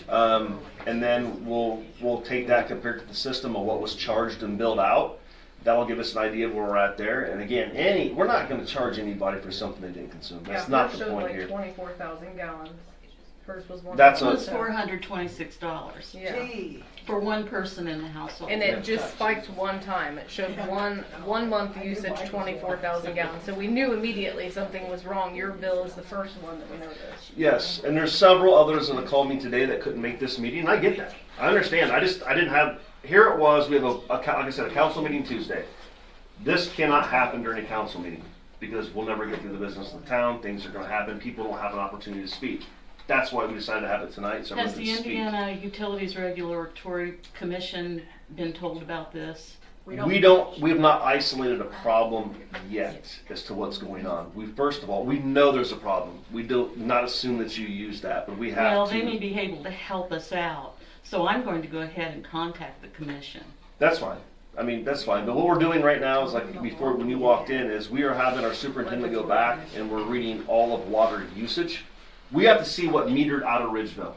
and then we'll take that compared to the system of what was charged and billed out. That'll give us an idea of where we're at there. And again, we're not going to charge anybody for something they didn't consume. That's not
hers
the
showed
point
like
here.
24,000 gallons. Hers was one.
That's
It
a-
was $426
Yeah.
Gee.
for one person in the household.
And it just spiked one time. It showed one month usage, 24,000 gallons. So we knew immediately something was wrong. Your bill is the first one that we noticed.
Yes, and there's several others that have called me today that couldn't make this meeting, and I get that. I understand. I didn't have here it was, we have like I said, a council meeting Tuesday. This cannot happen during a council meeting because we'll never get through the business of the town. Things are gonna happen. People don't have an opportunity to speak. That's why we decided to have it tonight, so
Has
everyone
the
can speak.
Indiana Utilities Regulatory Commission been told about this?
We have not isolated a problem yet as to what's going on. First of all, we know there's a problem. We do not assume that you use that, but we have
Well,
to.
they may be able to help us out, so I'm going to go ahead and contact the commission.
That's fine. I mean, that's fine. But what we're doing right now is like before when you walked in is we are having our superintendent go back and we're reading all of water usage. We have to see what metered out of Ridgeville.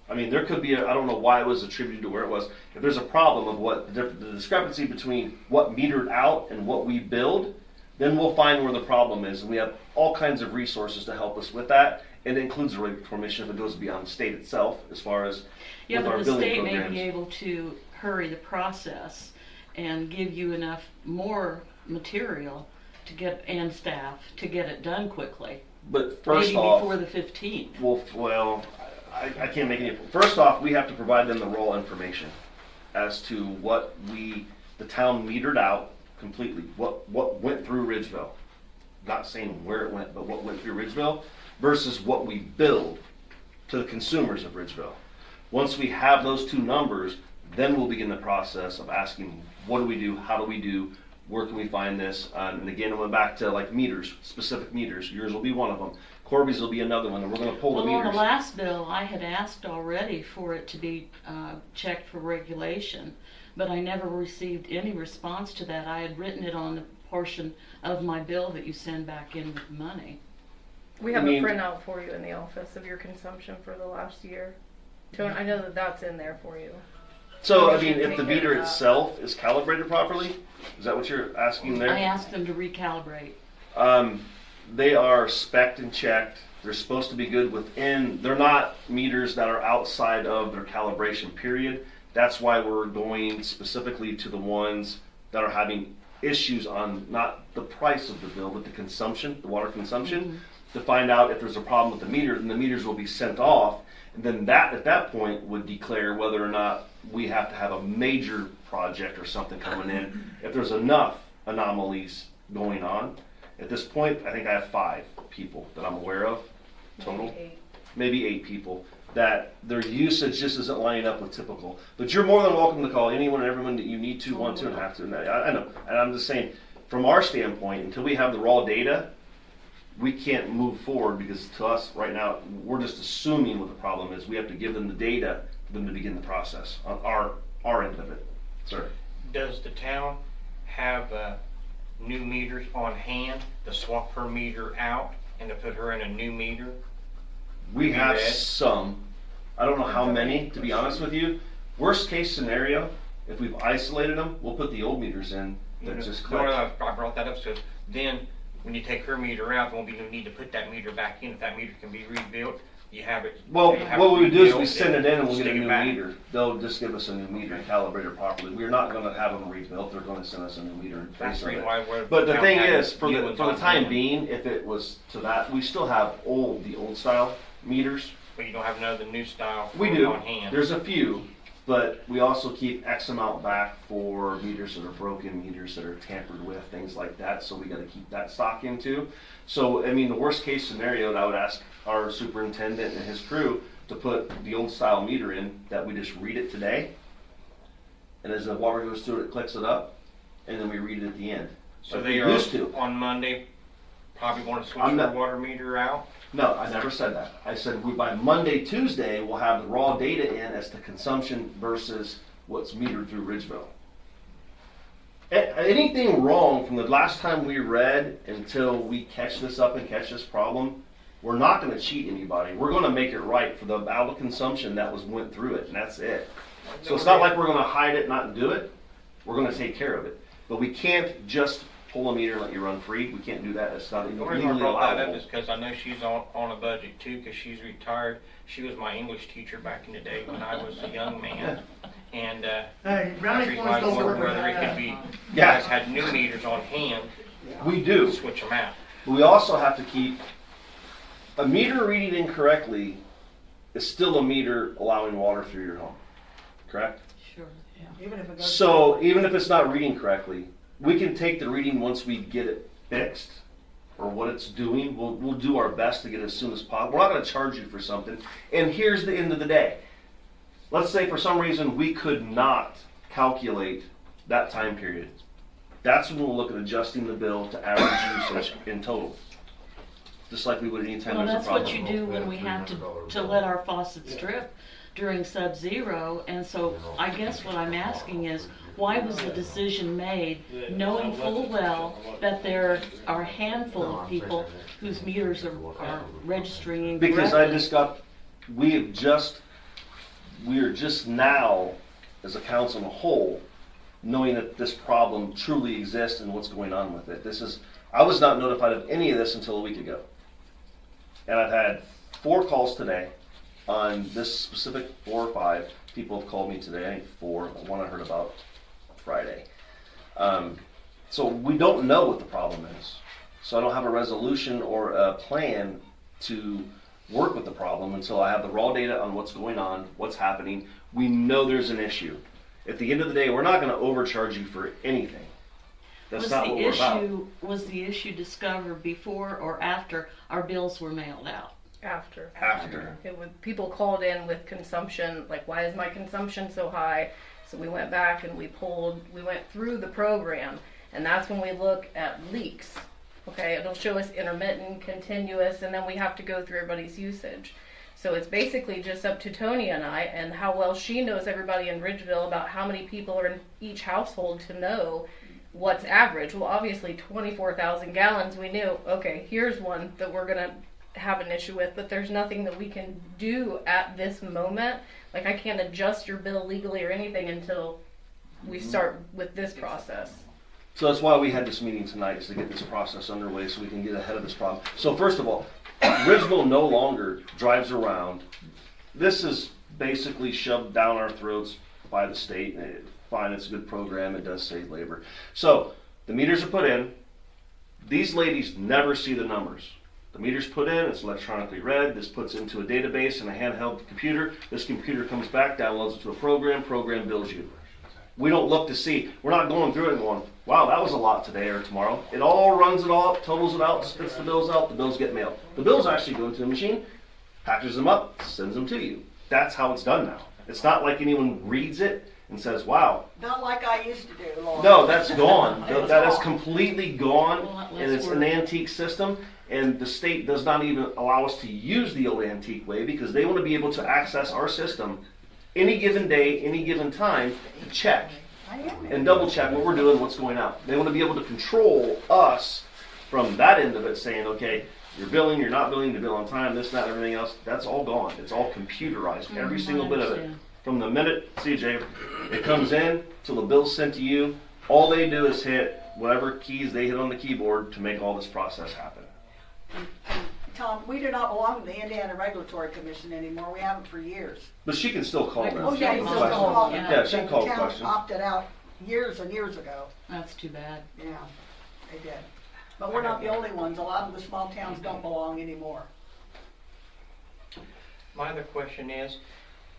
I mean, there could be, I don't know why it was attributed to where it was. If there's a problem of what, the discrepancy between what metered out and what we build, then we'll find where the problem is. And we have all kinds of resources to help us with that. And it includes the regulatory mission if it goes beyond the state itself as far as
Yeah,
with our
but the
building
state may
programs.
be able to hurry the process and give you enough more material to get, and staff, to get it done quickly.
But first
Maybe
off,
before the 15th.
well, I can't make any. First off, we have to provide them the raw information as to what the town metered out completely. What went through Ridgeville. Not saying where it went, but what went through Ridgeville versus what we billed to the consumers of Ridgeville. Once we have those two numbers, then we'll begin the process of asking, what do we do? How do we do? Where can we find this? And again, I went back to like meters, specific meters. Yours will be one of them. Corby's will be another one, and we're going to pull the
Well, on
meters.
the last bill, I had asked already for it to be checked for regulation, but I never received any response to that. I had written it on the portion of my bill that you send back in with money.
We have
I mean-
a printout for you in the office of your consumption for the last year. Tony, I know that that's in there for you.
So, I mean, if the meter itself is calibrated properly, is that what you're asking there?
I asked them to recalibrate.
They are spec'd and checked. They're supposed to be good within, they're not meters that are outside of their calibration period. That's why we're going specifically to the ones that are having issues on not the price of the bill, but the consumption, the water consumption, to find out if there's a problem with the meter, then the meters will be sent off. And then that, at that point, would declare whether or not we have to have a major project or something coming in. If there's enough anomalies going on, at this point, I think I have 5 people that I'm aware of total, maybe 8 people, that their usage just isn't lining up with typical. But you're more than welcome to call anyone and everyone that you need to, want to, and have to. And I know, and I'm just saying, from our standpoint, until we have the raw data, we can't move forward because to us right now, we're just assuming what the problem is. We have to give them the data for them to begin the process on our end of it. Sir?
Does the town have new meters on hand to swap her meter out and to put her in a new meter?
We have
read?
some. I don't know how many, to be honest with you. Worst case scenario, if we've isolated them, we'll put the old meters in that just click.
I brought that up because then when you take her meter out, there won't be no need to put that meter back in. If that meter can be rebuilt, you have it.
Well,
you have
what
it
we would do is we
rebuilt
send it in and we'll get a
stick it
new
back.
meter. They'll just give us a new meter and calibrate it properly. We're not going to have them rebuilt. They're going to send us a new meter in
That's
place
the
of
reason
it.
why we're.
But the
town
thing
having
is, for
new
the
ones on
time
hand.
being, if it was to that, we still have the old style meters.
But you don't have none of the new style
We do.
on hand.
There's a few, but we also keep X amount back for meters that are broken, meters that are tampered with, things like that. So we got to keep that stock in too. So I mean, the worst case scenario, I would ask our superintendent and his crew to put the old style meter in that we just read it today, and as the water goes through it clicks it up, and then we read it at the end.
So
like
they
we
are
used to.
on Monday. Probably want to switch
I'm
their
not-
water meter out.
No, I never said that. I said by Monday, Tuesday, we'll have the raw data in as to consumption versus what's metered through Ridgeville. Anything wrong from the last time we read until we catch this up and catch this problem, we're not going to cheat anybody. We're going to make it right for the amount of consumption that went through it, and that's it. So it's not like we're going to hide it, not do it. We're going to take care of it. But we can't just pull a meter and let you run free. We can't do that. It's not
The
legally
reason I brought that up
allowable.
is because I know she's on a budget too, because she's retired. She was my English teacher back in the day when I was a young man. And
Hey,
that's the
brownie
reason
points
why I
don't work
wondered
with
whether it could
that.
be, you
Yeah.
guys had new meters on hand,
We do.
switch them out.
But we also have to keep a meter reading incorrectly is still a meter allowing water through your home. correct?
Sure.
Even if it goes.
So even if it's not reading correctly, we can take the reading once we get it fixed or what it's doing. We'll do our best to get it as soon as possible. We're not going to charge you for something. And here's the end of the day. Let's say for some reason we could not calculate that time period. That's when we'll look at adjusting the bill to average usage in total. Just like we would anytime
Well,
there's a
that's
problem.
what you do when we have to let our faucets drip during sub-zero, and so I guess what I'm asking is, why was the decision made, knowing full well that there are a handful of people whose meters are registering incorrectly?
Because we are just now, as a council in a whole, knowing that this problem truly exists and what's going on with it. I was not notified of any of this until a week ago. And I've had 4 calls today on this specific 4 or 5. People have called me today, I think 4, one I heard about Friday. So we don't know what the problem is. So I don't have a resolution or a plan to work with the problem until I have the raw data on what's going on, what's happening. We know there's an issue. At the end of the day, we're not going to overcharge you for anything. That's not what we're about.
Was the issue discovered before or after our bills were mailed out?
After.
After.
People called in with consumption, like, why is my consumption so high? So we went back and we went through the program, and that's when we look at leaks. Okay, it'll show us intermittent, continuous, and then we have to go through everybody's usage. So it's basically just up to Tony and I, and how well she knows everybody in Ridgeville about how many people are in each household to know what's average. Well, obviously 24,000 gallons, we knew, okay, here's one that we're gonna have an issue with, but there's nothing that we can do at this moment. Like, I can't adjust your bill legally or anything until we start with this process.
So that's why we had this meeting tonight, is to get this process underway so we can get ahead of this problem. So first of all, Ridgeville no longer drives around. This is basically shoved down our throats by the state. Fine, it's a good program, it does save labor. So the meters are put in. These ladies never see the numbers. The meter's put in, it's electronically read, this puts into a database in a handheld computer. This computer comes back, downloads it to a program bills you. We don't look to see, we're not going through it and going, wow, that was a lot today or tomorrow. It all runs it all up, totals it out, spits the bills out, the bills get mailed. The bills actually go into the machine, packages them up, sends them to you. That's how it's done now. It's not like anyone reads it and says, wow.
Not like I used to do, Laura.
No, that's gone.
It's
That is
gone.
completely gone, and it's an antique system. And the state does not even allow us to use the old antique way because they want to be able to access our system any given day, any given time to check and double check what we're doing, what's going on. They want to be able to control us from that end of it, saying, okay, you're billing, you're not billing, you bill on time, this, that, everything else. That's all gone. It's all computerized, every single bit of it. From the minute, CJ, it comes in till the bill's sent to you, all they do is hit whatever keys they hit on the keyboard to make all this process happen.
Tom, we do not belong to the Indiana Regulatory Commission anymore. We haven't for years.
But she can still call them.
Oh, yeah, you still
Questions.
call
Yeah.
them.
Yeah, she can call
The town
questions.
opted out years and years ago.
That's too bad.
Yeah, they did. But we're not the only ones. A lot of the small towns don't belong anymore.
My other question is,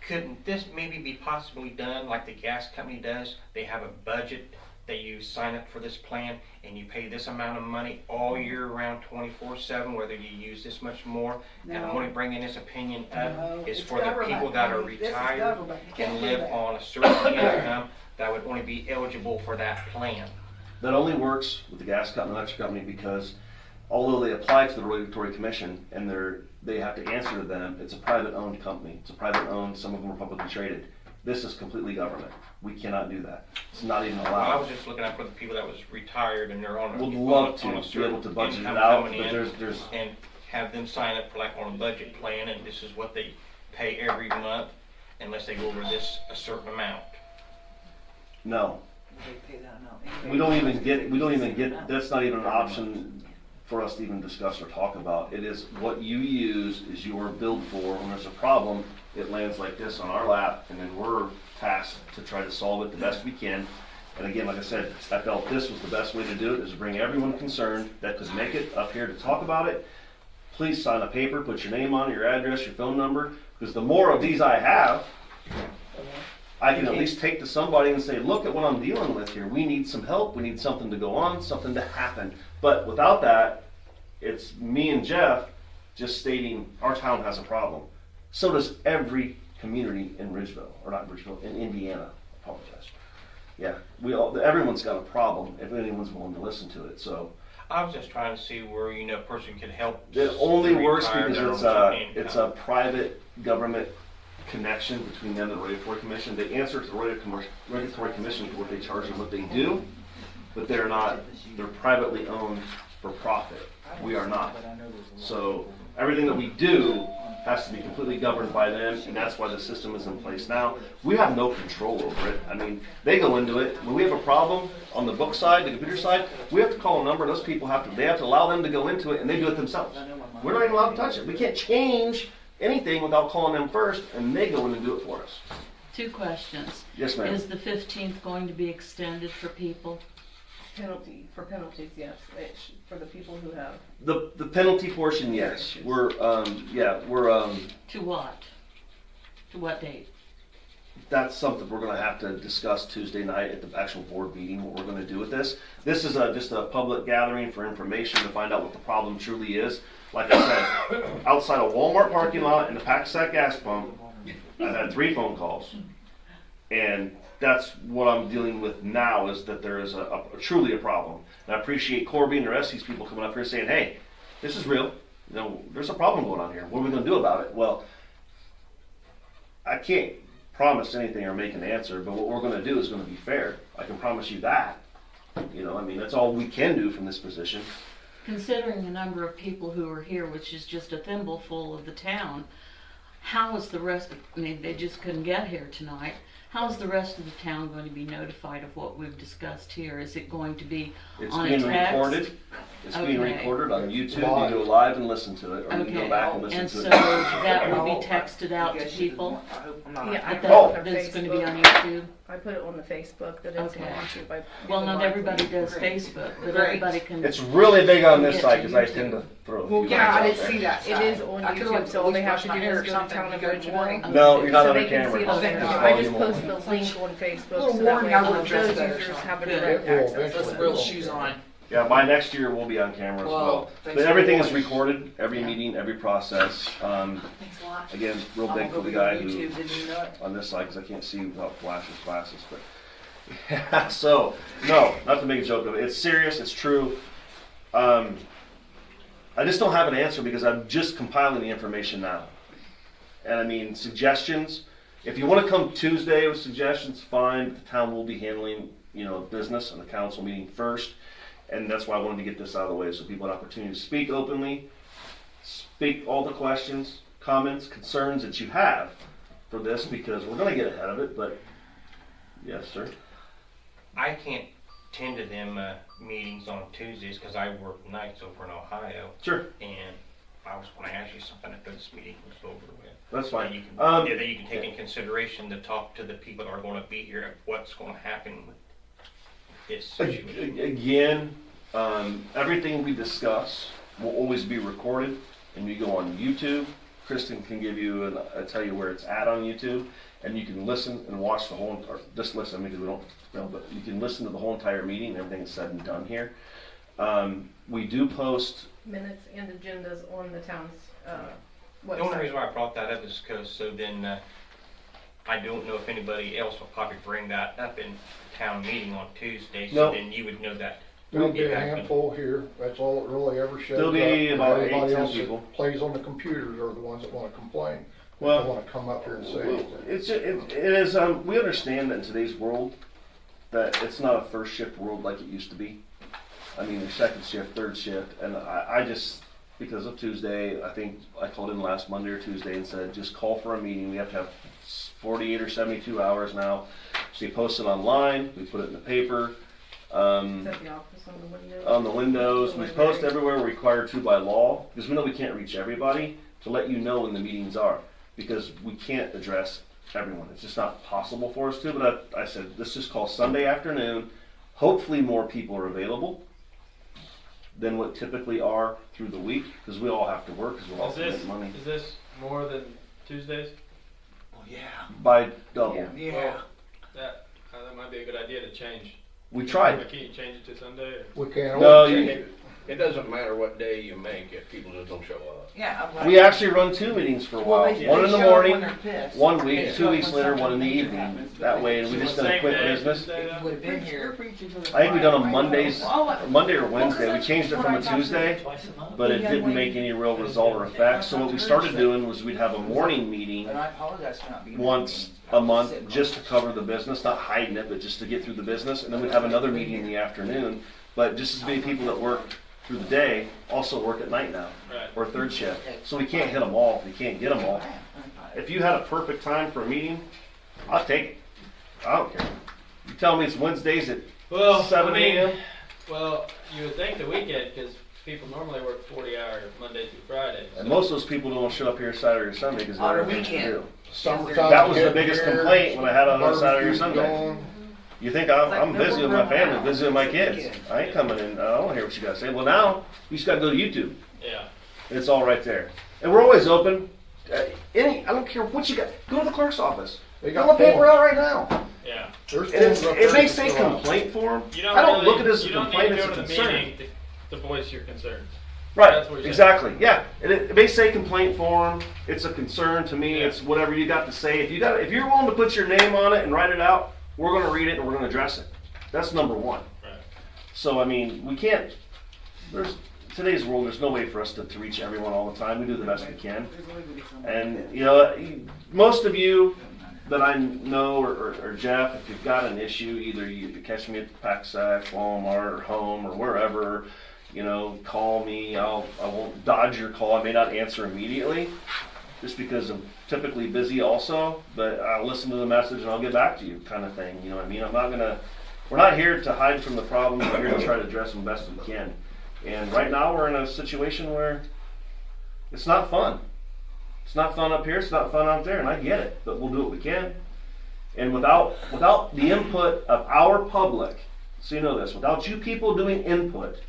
couldn't this maybe be possibly done like the gas company does? They have a budget that you sign up for this plan and you pay this amount of money all year round 24/7, whether you use this much more. And I'm
No.
only bringing this opinion
No,
up is
it's
for the
government.
people that are
I mean, this is
retired
government. You can't
and
do
live
that.
on a certain income that would only be eligible for that plan.
That only works with the gas company, electric company, because although they apply to the regulatory commission and they have to answer to them, it's a private owned company. It's a private owned, some of them are publicly traded. This is completely government. We cannot do that. It's not even
Well, I
allowed.
was just looking out for the people that was retired and they're on a,
Would love to
on a
be
certain
able to budget it
income
out,
coming
but
in
there's
and have them sign up for like on a budget plan and this is what they pay every month unless they go over this a certain amount.
no.
They pay that amount.
We don't even get, that's not even an option for us to even discuss or talk about. It is what you use is your billed for. When there's a problem, it lands like this on our lap, and then we're tasked to try to solve it the best we can. And again, like I said, I felt this was the best way to do it, is to bring everyone concerned that could make it up here to talk about it. Please sign a paper, put your name on it, your address, your phone number, because the more of these I have, I can at least take to somebody and say, look at what I'm dealing with here. We need some help. We need something to go on, something to happen. But without that, it's me and Jeff just stating our town has a problem. So does every community in Ridgeville, or not Ridgeville, in Indiana. I apologize. Yeah, everyone's got a problem if anyone's willing to listen to it. So
I was just trying to see where, you know, a person could help.
it only works
retire
because
their
it's
own
a private government connection between them and the regulatory commission. They answer to the regulatory commission for what they charge and what they do, but they're privately owned for profit. We are not. So everything that we do has to be completely governed by them, and that's why the system is in place now. We have no control over it. I mean, they go into it. When we have a problem on the book side, the computer side, we have to call a number. Those people have to allow them to go into it, and they do it themselves. We're not even allowed to touch it. We can't change anything without calling them first, and they go in and do it for us.
2 questions.
Yes, ma'am.
Is the 15th going to be extended for people?
Penalties, yes, for the people who have.
The penalty portion, yes. We're
To what? To what date?
that's something we're going to have to discuss Tuesday night at the actual board meeting, what we're going to do with this. This is just a public gathering for information to find out what the problem truly is. Like I said, outside a Walmart parking lot and the Pack-Sack gas pump, I've had 3 phone calls. And that's what I'm dealing with now, is that there is truly a problem. And I appreciate Corby and the rest of these people coming up here saying, hey, this is real. You know, there's a problem going on here. What are we going to do about it? Well, I can't promise anything or make an answer, but what we're going to do is going to be fair. I can promise you that. You know, I mean, that's all we can do from this position.
Considering the number of people who are here, which is just a thimbleful of the town, how is the rest they just couldn't get here tonight. How is the rest of the town going to be notified of what we've discussed here? Is it going to be on a text?
Recorded. It's being recorded on YouTube. You go live and listen to it, or you can go back and listen to it.
And so that will be texted out to people?
Yeah, I
That's going to be on YouTube?
I put it on the Facebook that it's on YouTube.
Well, not everybody does Facebook, but everybody can.
It's really big on this side because I tend to throw a few
Yeah, I
lines
didn't
out
see
there.
that.
It is on YouTube, so all they have to do is go to Town of Ridgeville.
No, you're not
So
on
they
the
can see
camera.
it on there.
Just
I
volume
just
on.
posted the link on Facebook,
Little
so that
warning,
way
I would
those
dress better.
users have a
Good.
direct
It will
access.
eventually.
Let's real shoes on.
Yeah, by next year we'll be on camera as
Well,
well.
thanks
But
for
everything is
watching.
recorded, every meeting, every process.
Thanks a lot.
Again, real
I'm
big
gonna
for the
go
guy
on
who
YouTube, didn't you know it?
on this side because I can't see without flashes glasses. But yeah, so no, not to make a joke of it. It's serious. It's true. I just don't have an answer because I'm just compiling the information now. And I mean, suggestions. If you want to come Tuesday with suggestions, fine. The town will be handling, business and the council meeting first. And that's why I wanted to get this out of the way so people had an opportunity to speak openly, speak all the questions, comments, concerns that you have for this, because we're going to get ahead of it. But yes, sir.
I can't attend to them meetings on Tuesdays because I work nights over in Ohio.
Sure.
And I was going to ask you something after this meeting was over with.
That's fine.
That you can take in consideration to talk to the people that are going to be here of what's going to happen with this situation.
Again, everything we discuss will always be recorded, and you go on YouTube. Kristen can give you tell you where it's at on YouTube, and you can listen and watch the whole, or just listen because we don't know, but you can listen to the whole entire meeting and everything that's said and done here. We do post
Minutes and agendas on the town's
The only
website.
reason why I brought that up is because I don't know if anybody else will probably bring that up in town meeting on Tuesday, so
No.
then you would know that.
There'll be a handful here, that's all that really ever shows
There'll
up.
be about 8,
Everybody
10
else that
people.
plays on the computers are the ones that wanna complain. They
Well,
wanna come up here and say anything.
it is. We understand that in today's world, that it's not a first shift world like it used to be. I mean, there's second shift, third shift, and I just, because of Tuesday, I think I called in last Monday or Tuesday and said, just call for a meeting. We have to have 48 or 72 hours now. So you post it online, we put it in the paper.
Is that the office on the window?
On the windows, we post everywhere we're required to by law, because we know we can't reach everybody, to let you know when the meetings are, because we can't address everyone. It's just not possible for us to, but I said, let's just call Sunday afternoon. Hopefully more people are available than what typically are through the week, because we all have to work, because we're all making money.
Is this more than Tuesdays?
Well, yeah.
By double.
Yeah.
might be a good idea to change.
We tried.
Can't you change it to Sunday?
We can't.
No,
It doesn't matter what day you make if people just don't show up.
Yeah, I'm like.
we actually run 2 meetings for a while.
Well, they
One in the
show up
morning,
when they're pissed.
1 week,
They
2
show up
weeks
when
later,
something
one in the
major
evening.
happens, but
That way, we
So
just
the
done a
same
quick
day,
business.
Tuesday,
If you would've been here.
I think we done on Mondays, Monday or Wednesday. We changed it from a Tuesday, but it didn't make any real result or effect. So what we started doing was we'd have a morning meeting
And I apologize for not being.
once a month just to cover the business, not hiding it, but just to get through the business. And then we'd have another meeting in the afternoon. But just as many people that work through the day also work at night now,
Right.
or third shift. So we can't hit them all. We can't get them all. If you had a perfect time for a meeting, I'll take it. I don't care. You tell me it's Wednesdays at
Well,
7 a.m.
Well, you would think the weekend, because people normally work 40-hour Monday through Friday.
And most of those people don't show up here Saturday or Sunday because
On
they're
a
things to
weekend.
do.
Summertime.
That was the
getting
biggest
here,
complaint when I had it on Saturday or
barbecue
Sunday.
going.
You think I'm busy with my family, busy with my kids. I ain't coming in. I don't want to hear what you got to say. Well, now you just got to go to YouTube.
Yeah.
It's all right there. And we're always open. I don't care what you got. Go to the clerk's office.
They
Fill
got
the paper
forms.
out right now.
Yeah.
There's
And
forms up
it
there
may
to
say
fill out.
complaint form.
You don't
I don't
really,
look at it as a
you don't
complaint,
need to
it's
go
a
to the
concern.
meeting to voice your concerns.
Right,
That's what you're saying.
exactly, yeah. And it may say complaint form, it's a concern to me,
Yeah.
it's whatever you got to say. If you're willing to put your name on it and write it out, we're gonna read it and we're gonna address it. That's number one.
Right.
So, I mean, we can't, today's world, there's no way for us to reach everyone all the time. We do the best we can. And, you know, most of you that I know, or Jeff, if you've got an issue, either you catch me at Packsack, Walmart, or home, or wherever, you know, call me. I won't dodge your call. I may not answer immediately, just because I'm typically busy also, but I'll listen to the message and I'll get back to you, kind of thing. You know what I mean? We're not here to hide from the problems. We're here to try to address them best we can. And right now we're in a situation where it's not fun. It's not fun up here, it's not fun out there, and I get it, but we'll do what we can. And without the input of our public, so you know this, without you people doing input,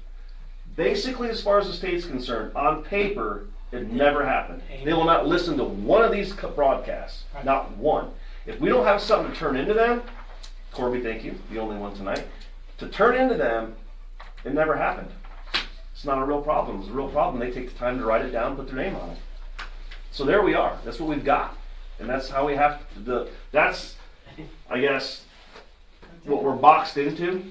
basically as far as the state's concerned, on paper, it never happened. They will not listen to one of these broadcasts, not one. If we don't have something to turn into them, Corby, thank you, the only one tonight, to turn into them, it never happened. It's not a real problem. It's a real problem. They take the time to write it down, put their name on it. So there we are. That's what we've got. And that's how we have to, that's, I guess, what we're boxed into.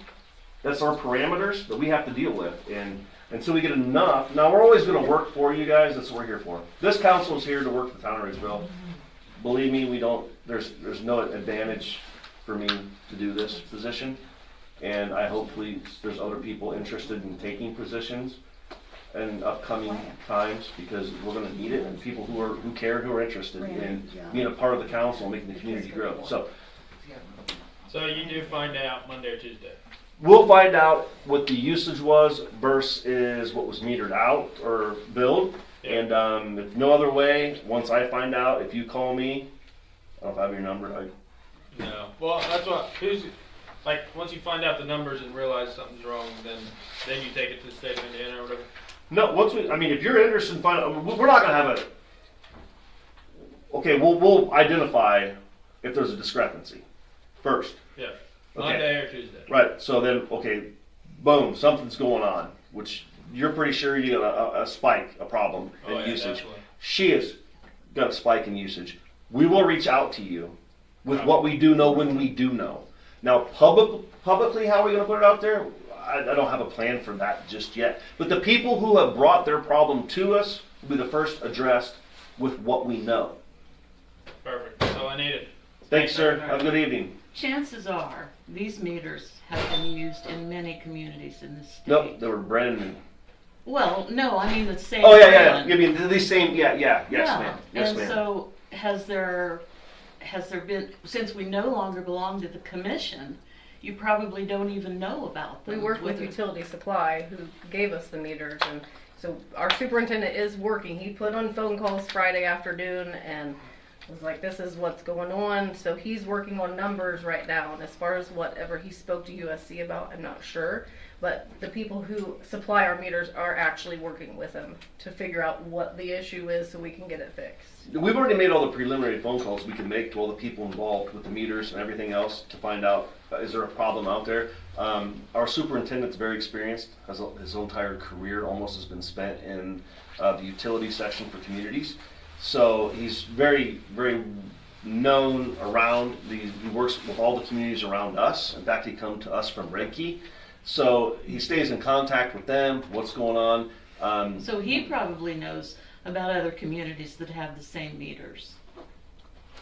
That's our parameters that we have to deal with. And until we get enough, now we're always going to work for you guys. That's what we're here for. This council is here to work for the town of Ridgeville. Believe me, there's no advantage for me to do this position. And hopefully there's other people interested in taking positions in upcoming times, because we're going to need it, and people who care, who are interested in being a part of the council and making the community grow. So
you do find out Monday or Tuesday.
we'll find out what the usage was versus what was metered out or billed.
Yeah.
And if no other way, once I find out, if you call me, I don't have your number.
No. Well, that's what. Once you find out the numbers and realize something's wrong, then you take it to the state of Indiana or whatever.
No, if you're interested in finding, we're not going to have we'll identify if there's a discrepancy first.
Yeah.
Okay.
Monday or Tuesday.
Right, so then, boom, something's going on, which you're pretty sure you got a spike, a problem in usage.
Definitely.
She has got a spike in usage. We will reach out to you with what we do know when we do know. Now, publicly, how are we going to put it out there? I don't have a plan for that just yet. But the people who have brought their problem to us will be the first addressed with what we know.
Perfect. That's all I needed.
Thanks, sir. Have a good evening.
Chances are, these meters have been used in many communities in this state.
Nope, they were brand new.
Well, no, I mean the same.
Oh, yeah.
brand.
I mean, these same, yes, ma'am. Yes,
and
ma'am.
so has there been, since we no longer belong to the commission, you probably don't even know about them.
We worked with
whether-
Utility Supply, who gave us the meters, and so our superintendent is working. He put on phone calls Friday afternoon, and was like, this is what's going on. So he's working on numbers right now, and as far as whatever he spoke to USC about, I'm not sure. But the people who supply our meters are actually working with him to figure out what the issue is so we can get it fixed.
We've already made all the preliminary phone calls we can make to all the people involved with the meters and everything else to find out, is there a problem out there? Our superintendent's very experienced, his whole entire career almost has been spent in the utility section for communities. So he's very, very known around, he works with all the communities around us. In fact, he come to us from Reiki. So he stays in contact with them, what's going on.
So he probably knows about other communities that have the same meters.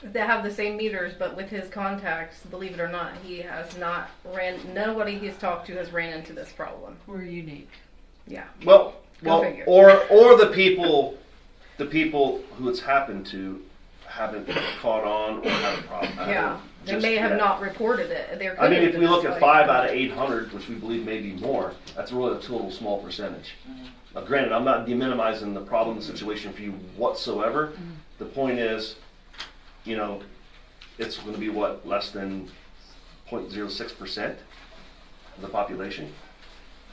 They have the same meters, but with his contacts, believe it or not, he has not nobody he's talked to has ran into this problem.
We're unique.
Yeah.
Well,
Go figure.
or the people who it's happened to haven't caught on or had a problem.
Yeah. They may have not reported it. There
I mean,
could
if
have
we
been
look at
like-
5 out of 800, which we believe may be more, that's really a total small percentage. Now, granted, I'm not deminimizing the problem, the situation for you whatsoever. The point is, you know, it's going to be what, less than 0.06% of the population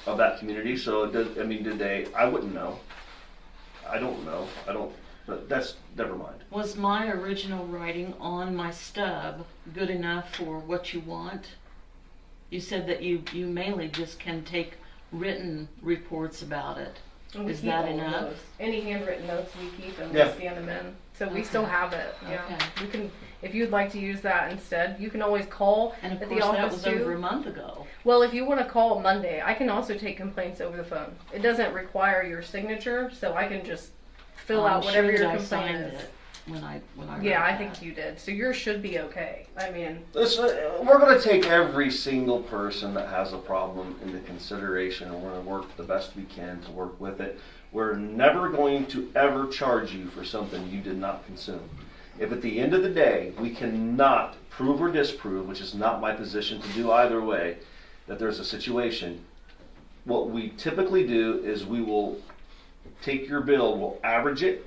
of that community. So, it does, I mean, did they? I wouldn't know. I don't know. But that's, never mind.
Was my original writing on my stub good enough for what you want? You said that you mainly just can take written reports about it.
And we
Is
keep
that
all of
enough?
those. Any handwritten notes we keep and
Yeah.
we scan them in. So we
Okay.
still have it. Yeah.
Okay.
You can, if you'd like to use that instead, you can always call
And of
at
course,
the
that
office
was over
too.
a month ago.
Well, if you want to call Monday, I can also take complaints over the phone. It doesn't require your signature, so I can just fill
I'm
out whatever
sure
your
that I
complaint
signed
is.
it when I
Yeah,
wrote
I think
that.
you did. So yours should be okay. I mean,
Listen, we're going to take every single person that has a problem into consideration, and we're going to work the best we can to work with it. We're never going to ever charge you for something you did not consume. If at the end of the day we cannot prove or disprove, which is not my position to do either way, that there's a situation, what we typically do is we will take your bill, we'll average it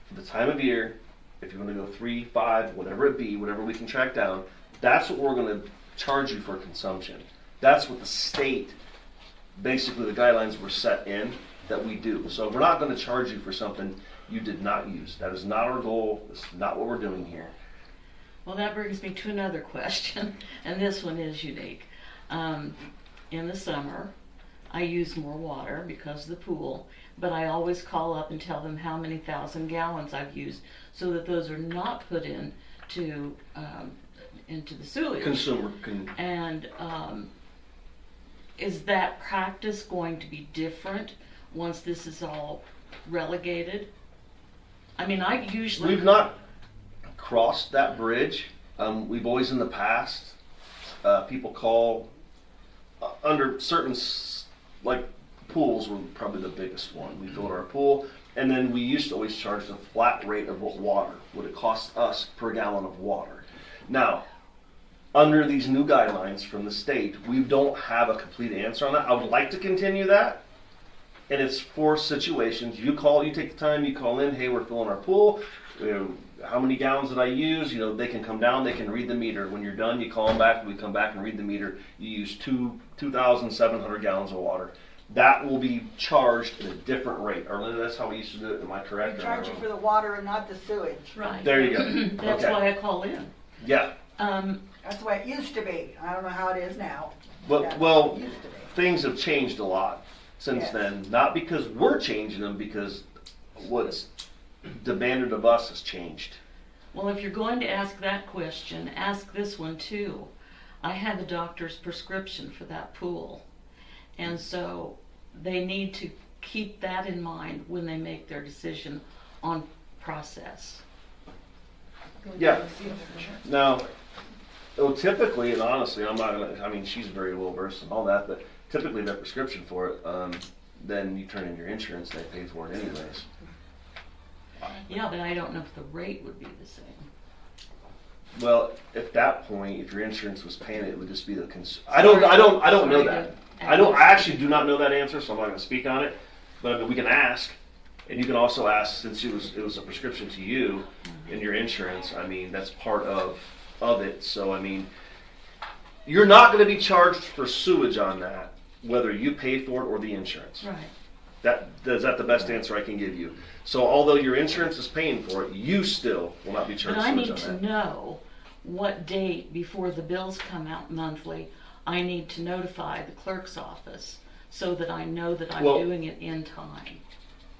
for the time of year. If you want to go 3, 5, whatever it be, whatever we can track down, that's what we're going to charge you for consumption. That's what the state, basically the guidelines were set in that we do. So we're not going to charge you for something you did not use. That is not our goal. It's not what we're doing here.
Well, that brings me to another question, and this one is unique. In the summer, I use more water because of the pool, but I always call up and tell them how many thousand gallons I've used so that those are not put into the sewage. And is that practice going to be different once this is all relegated? I mean, I usually...
We've not crossed that bridge. We've always in the past, people call under certain, like pools were probably the biggest one. We filled our pool, and then we used to always charge the flat rate of what it costs us per gallon of water. Now, under these new guidelines from the state, we don't have a complete answer on that. I would like to continue that. And it's for situations. You take the time, you call in, hey, we're filling our pool. How many gallons did I use? They can come down, they can read the meter. When you're done, you call them back, we come back and read the meter. You use 2,700 gallons of water. That will be charged at a different rate. Arlinda, that's how we used to do it, am I correct?
We charge you for the water and not the sewage.
Right.
There you go.
That's
Okay.
why I call in.
Yeah.
That's the way it used to be. I don't know how it is now.
But,
That's
well,
what it used to be.
things have changed a lot since
Yes.
then. Not because we're changing them, because what's demanded of us has changed.
Well, if you're going to ask that question, ask this one too. I have a doctor's prescription for that pool. And so they need to keep that in mind when they make their decision on process.
Yeah. Now, typically, and honestly, I'm not gonna, I mean, she's very well versed in all that, but typically the prescription for it, then you turn in your insurance, they pay for it anyways.
Yeah, but I don't know if the rate would be the same.
Well, at that point, if your insurance was paying it, it would just be the I don't know that. I actually do not know that answer, so I'm not gonna speak on it, but I mean, we can ask. And you can also ask, since it was a prescription to you in your insurance, I mean, that's part of it. So, I mean, you're not going to be charged for sewage on that, whether you pay for it or the insurance.
Right.
Is that the best answer I can give you? So although your insurance is paying for it, you still will not be charged
But I
sewage
need
on
to
that.
know what date before the bills come out monthly, I need to notify the clerk's office so that I know that I'm
Well-
doing it in time.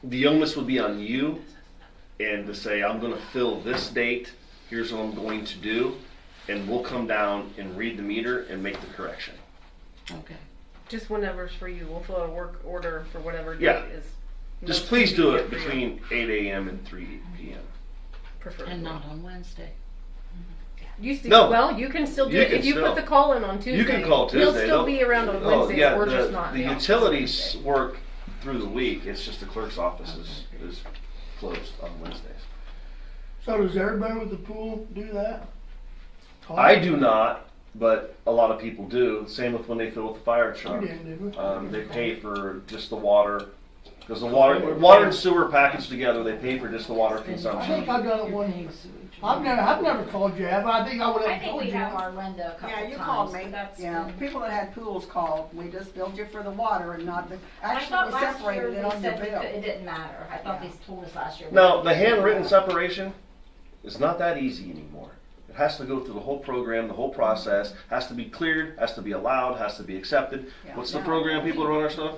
The onus would be on you, and to say, I'm going to fill this date, here's what I'm going to do, and we'll come down and read the meter and make the correction.
Okay.
Just whenever's for you. We'll fill out a work order for whatever date
Yeah.
is.
Just
most
please do it
convenient for you.
between 8 a.m. and 3 p.m.
Preferably.
And not on Wednesday.
You see,
No.
well, you can still do
You
it.
can
If you
still.
put the call in on Tuesday,
You can call
he'll
Tuesday.
still
They'll-
be around on
Oh,
Wednesdays.
yeah,
We're just not
the
in the office
utilities
on
work through the week. It's just the clerk's office is closed on Wednesdays.
So does everybody with the pool do that?
I do not, but a lot of people do. Same with when they fill with the fire truck.
We didn't, did we?
They pay for just the water, because the water and sewer packaged together. They pay for just the water
I
consumption.
think I've done it one. I've never called you, have I? I think I would
I
have
think
told
we
you.
have our Linda a couple
Yeah,
times.
you called me.
but that's
Yeah,
been-
people that had pools called. We just billed you for the water and not the,
I
actually
thought
we
last year
separated it
they
on your
said
bill.
it didn't matter. I thought they told us last year.
Now, the handwritten separation is not that easy anymore. It has to go through the whole program, the whole process, has to be cleared, has to be allowed, has to be accepted.
Yeah.
What's the program people that run our stuff?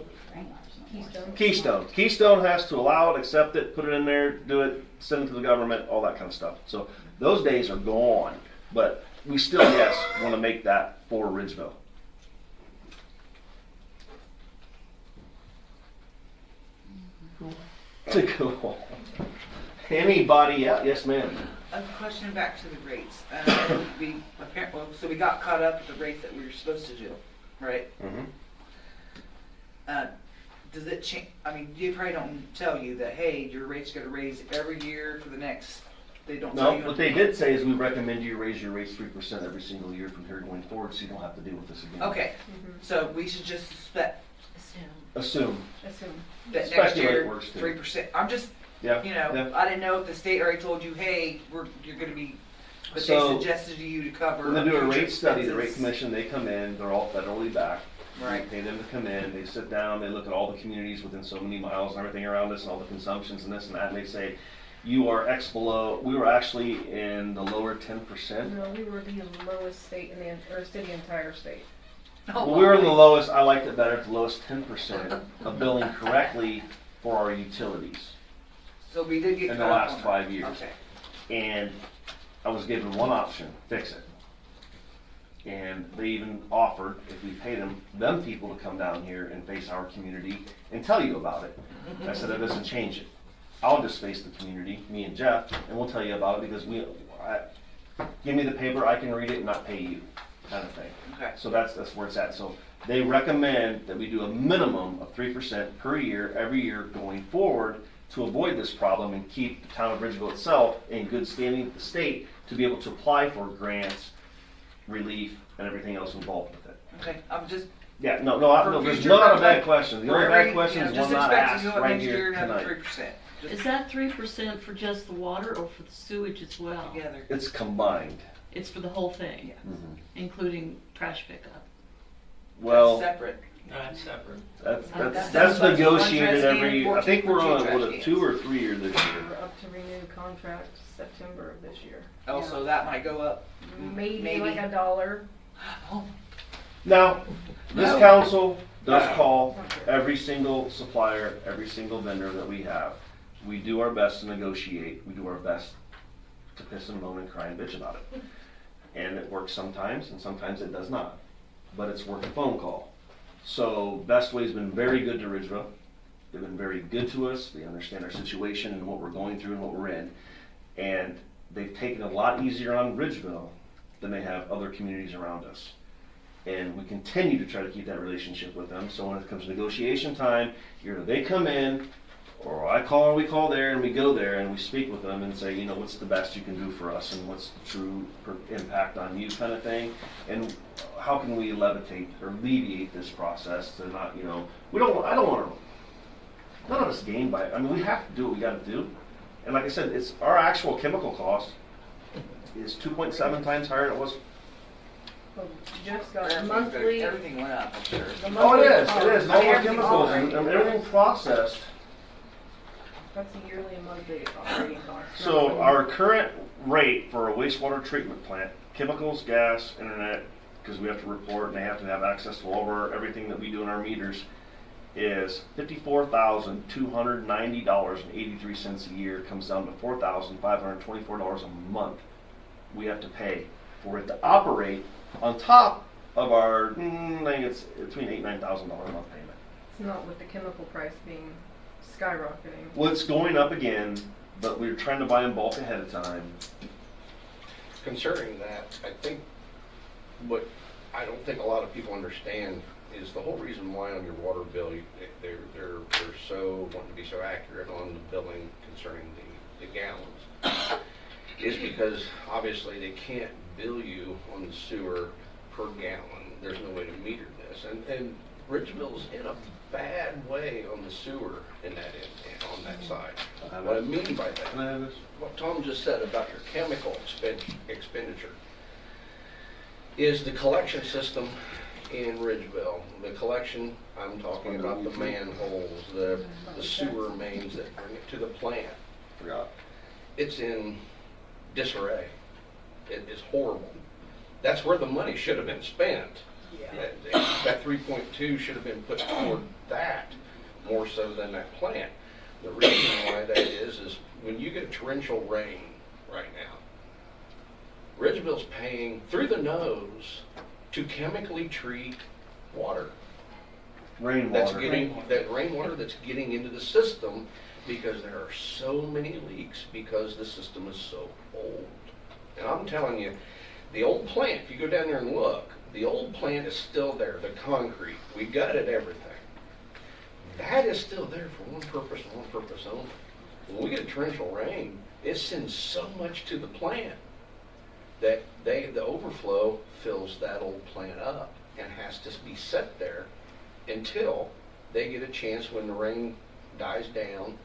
Keystone.
Keystone. Keystone has to allow it, accept it, put it in there, do it, send it to the government, all that kind of stuff. So those days are gone, but we still, yes, want to make that for Ridgeville. Cool. Anybody else? Yes, ma'am.
A question back to the rates. So we got caught up with the rates that we were supposed to do, right?
Mm-hmm.
Does it change? I mean, you probably don't tell you that, hey, your rate's going to raise every year for the next. They don't tell
No,
you.
what they did say is we recommend you raise your rates 3% every single year from here going forward, so you don't have to deal with this again.
Okay, so we should just
Assume.
that next
Speculate
year
works too.
3%. I'm just,
Yeah.
you know,
yeah.
I didn't know if the state already told you, hey, you're going to be. But
So,
they suggested to you to cover.
When they do a
future
rate study, the rate
expenses.
commission, they come in, they're all federally backed.
Right.
We pay them to come in, they sit down, they look at all the communities within so many miles and everything around us and all the consumptions and this and that, and they say, you are X below. We were actually in the lower 10%.
No, we were the lowest state in the city entire state.
Well, we were in the lowest, I liked it better, the lowest 10% of billing correctly for our utilities
So we did get
in the
caught up
last
on
5 years.
Okay.
And I was given one option, fix it. And they even offered, if we paid them people to come down here and face our community and tell you about it. I said, that doesn't change it. I'll just face the community, me and Jeff, and we'll tell you about it because give me the paper, I can read it and not pay you, kind of thing.
Okay.
So that's where it's at. So they recommend that we do a minimum of 3% per year, every year going forward to avoid this problem and keep the town of Ridgeville itself in good standing with the state to be able to apply for grants, relief, and everything else involved with it.
Okay. I'm just.
Yeah, no,
For
there's
future
not a bad
reference,
question. The
for
only
every-
bad question is
just
one not
expect
asked
to do it
right
next year
here
and have
tonight.
3%. Just
Is that 3% for just the water or for the sewage as well?
together.
It's combined.
It's for the whole thing,
Mhm.
including trash pickup.
Well,
That's separate.
No, it's separate.
that's
one
negotiated
trash can,
every, I
14
think we're
for
on,
two
what,
trash
a
cans.
2 or 3 year this year.
We're up to renew contract September of this year.
Oh, so that might go up.
Maybe like $1.
Oh.
Now, this council does call every single supplier, every single vendor that we have. We do our best to negotiate. We do our best to piss and moan and cry and bitch about it. And it works sometimes, and sometimes it does not. But it's worth a phone call. So Bestway's been very good to Ridgeville. They've been very good to us. They understand our situation and what we're going through and what we're in. And they've taken it a lot easier on Ridgeville than they have other communities around us. And we continue to try to keep that relationship with them. So when it comes to negotiation time, either they come in, or I call or we call there, and we go there and we speak with them and say, you know, what's the best you can do for us and what's the true impact on you kind of thing. And how can we alleviate or alleviate this process to not, you know, I don't want to none of us gain by it. I mean, we have to do what we gotta do. And like I said, it's, our actual chemical cost is 2.7 times higher than it was.
Well, Jeff's got
Everything's
monthly.
everything went up, I'm sure.
the
Oh,
monthly
it is,
cost.
it is, and all our chemicals and everything processed.
That's a yearly and monthly operating cost.
So our current rate for a wastewater treatment plant, chemicals, gas, internet, because we have to report and they have to have access to all of our, everything that we do in our meters, is $54,290.83 a year. Comes down to $4,524 a month we have to pay for it to operate on top of our, I think it's between $8,000 and $9,000 a month payment.
It's not with the chemical price being skyrocketing.
Well, it's going up again, but we're trying to buy in bulk ahead of time.
Concerning that, I think what I don't think a lot of people understand is the whole reason why on your water bill they're so wanting to be so accurate on the billing concerning the gallons is because obviously they can't bill you on the sewer per gallon. There's no way to meter this, and Ridgeville's in a bad way on the sewer in that on that side. What I mean by that, what Tom just said about your chemical expenditure, is the collection system in Ridgeville. The collection, I'm talking about the manholes, the sewer mains that bring it to the plant.
Forgot.
It's in disarray. It is horrible. That's where the money should have been spent. That 3.2 should have been put toward that more so than that plant. The reason why that is when you get torrential rain right now, Ridgeville's paying through the nose to chemically treat water.
Rainwater.
That rainwater that's getting into the system because there are so many leaks because the system is so old. And I'm telling you, the old plant, if you go down there and look, the old plant is still there, the concrete. We gutted everything. That is still there for one purpose and one purpose only. When we get a torrential rain, it sends so much to the plant that the overflow fills that old plant up and has to be set there until they get a chance when the rain dies down.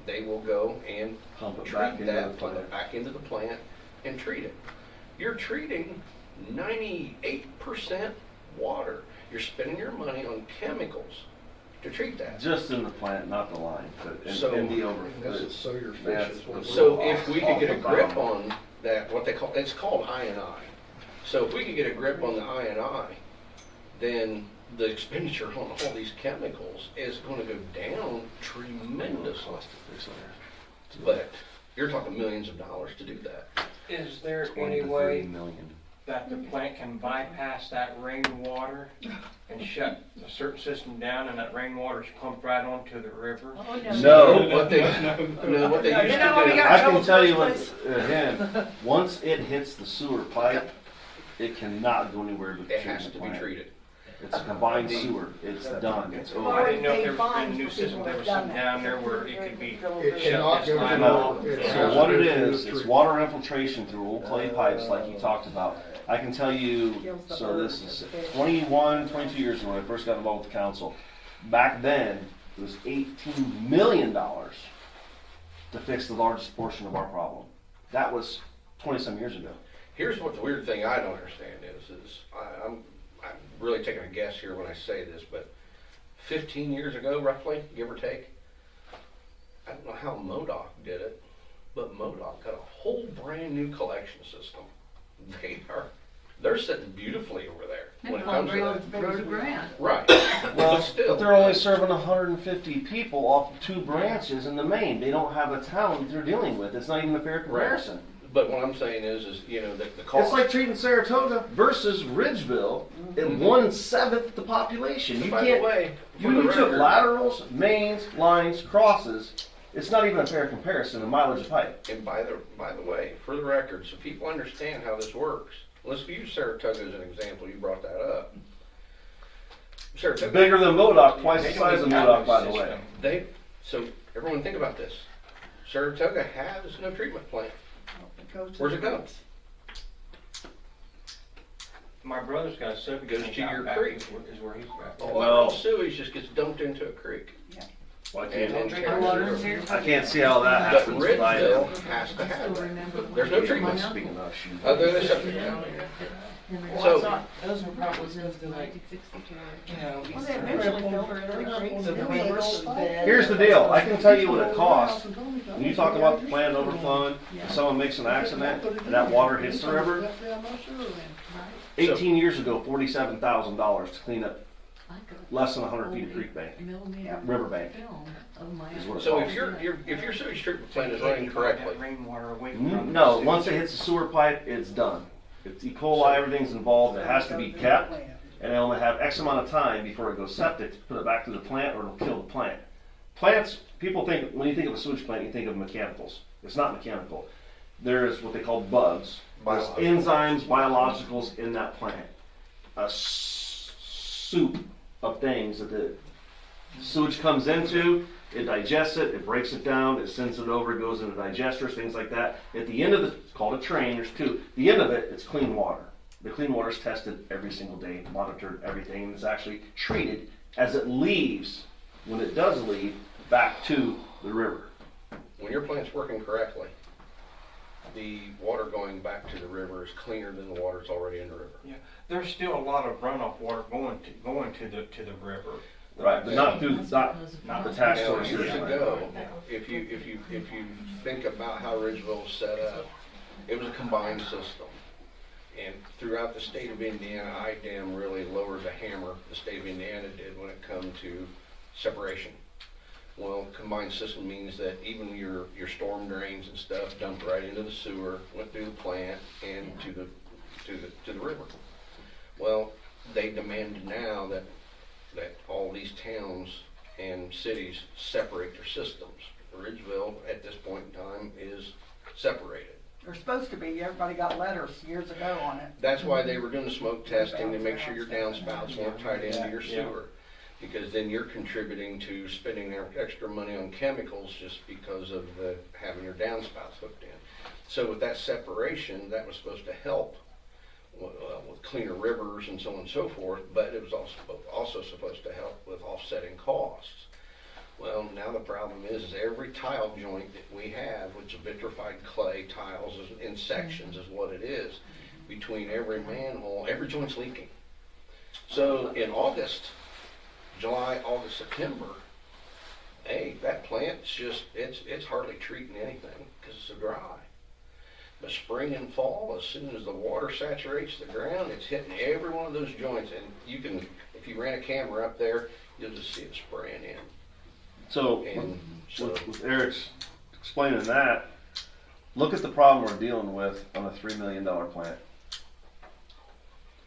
They will go and
Pump it
treat
back into the
that, pump
plant.
it back into the plant and treat it. You're treating 98% water. You're spending your money on chemicals to treat that.
Just in the plant, not the line, but in the overflow.
This is so your fish
That's-
is what
So
we're
if we
off
could get a
the
grip
bottom.
on that, what they call, it's called I&I. So if we could get a grip on the I&I, then the expenditure on all these chemicals is going to go down tremendously. But you're talking millions of dollars to do that.
Is there
20
any
to 30
way
million.
that the plant can bypass that rainwater and shut a certain system down and that rainwater is pumped right onto the river?
No,
what they used to do.
I can tell you what, again, once it hits the sewer pipe, it cannot go anywhere but the
It has
treatment
to be
plant.
treated.
It's a combined sewer. It's done. It's
I
over.
didn't know if there was a new system, there was something down there where it could be
It
shut
cannot
this
go
line
to
off.
the- it
So
has
what
to
it
go to
is,
the
it's
tree.
water infiltration through old clay pipes like you talked about. I can tell you, so this is 21, 22 years ago when I first got involved with the council. Back then, it was $18 million to fix the largest portion of our problem. That was 20-some years ago.
Here's what the weird thing I don't understand is I'm really taking a guess here when I say this, but 15 years ago, roughly, give or take, I don't know how MoDOC did it, but MoDOC got a whole brand new collection system. They're sitting beautifully over there when it comes to that.
Wrote a grant.
Right.
Well,
still,
but they're only serving 150 people off of 2 branches in the main. They don't have a town that they're dealing with. It's not even a fair comparison.
But what I'm saying is you know, the cost.
It's like treating Saratoga versus Ridgeville at 1/7 the population. You
By the
can't.
way, for
You
the
took
record-
laterals, mains, lines, crosses. It's not even a fair comparison of mileage of pipe.
And by the way, for the record, so people understand how this works, let's use Saratoga as an example. You brought that up. Saratoga,
Bigger than MoDOC, twice
They
the
don't
size of
even have
MoDOC,
a
by the way.
system.
So everyone think about this. Saratoga has no treatment plant. Where's it go?
My brother's got a sewage
Goes
tank
to
out
your
back
creek.
is where he's got.
All that raw sewage just gets dumped into a creek.
Well, I
and then
can't,
carry
water
it
is here.
over.
I can't see how that
But
happens. but I
Ridgeville
know.
has to have that.
remember
There's no
when
treatment.
my
Speaking of, shoot.
Other than septic. So,
Those were probably supposed to like, you know, be
Well, they eventually filter it in the creeks.
the
and
base
it'll-
bed.
Here's the deal, I can tell you what it costs. When you talk about the plant overflowing, and someone makes an accident, and that water hits the river, 18 years ago, $47,000 to clean up less than 100 feet of creek bank, riverbank. Is what it
so
costs.
if your sewage treatment plant is running correctly,
That rainwater away from.
No, once it hits the sewer pipe, it's done. It's E. coli, everything's involved, it has to be kept, and they only have X amount of time before it goes septic to put it back to the plant or it'll kill the plant. Plants, people think, when you think of a sewage plant, you think of mechanicals. It's not mechanical. There's what they call bugs. There's enzymes, biologicals in that plant. A soup of things that the sewage comes into, it digests it, it breaks it down, it sends it over, it goes into digesters, things like that. At the end of it's called a train, there's two. The end of it, it's clean water. The clean water is tested every single day, monitored, everything, and it's actually treated as it leaves, when it does leave, back to the river.
when your plant's working correctly, the water going back to the river is cleaner than the water that's already in the river.
Yeah, there's still a lot of runoff water going to the river.
Right, but not through, not the tax
Now,
source.
years ago, if you think about how Ridgeville was set up, it was a combined system. And throughout the state of Indiana, IDAM really lowered the hammer the state of Indiana did when it come to separation. Well, combined system means that even your storm drains and stuff dumped right into the sewer, went through the plant and to the river. Well, they demand now that all these towns and cities separate their systems. Ridgeville, at this point in time, is separated.
They're supposed to be, everybody got letters years ago on it.
That's why they were doing the smoke testing to make sure your downspouts weren't tied into your sewer. Because then you're contributing to spending extra money on chemicals just because of having your downspouts hooked in. So with that separation, that was supposed to help with cleaner rivers and so on and so forth, but it was also supposed to help with offsetting costs. Well, now the problem is every tile joint that we have, which is vitrified clay tiles in sections is what it is, between every manhole, every joint's leaking. So in July, August, September, hey, that plant's just, it's hardly treating anything because it's so dry. But spring and fall, as soon as the water saturates the ground, it's hitting every one of those joints. And you can, if you ran a camera up there, you'll just see it spraying in.
So,
And
with Eric's explaining that, look at the problem we're dealing with on a $3 million plant.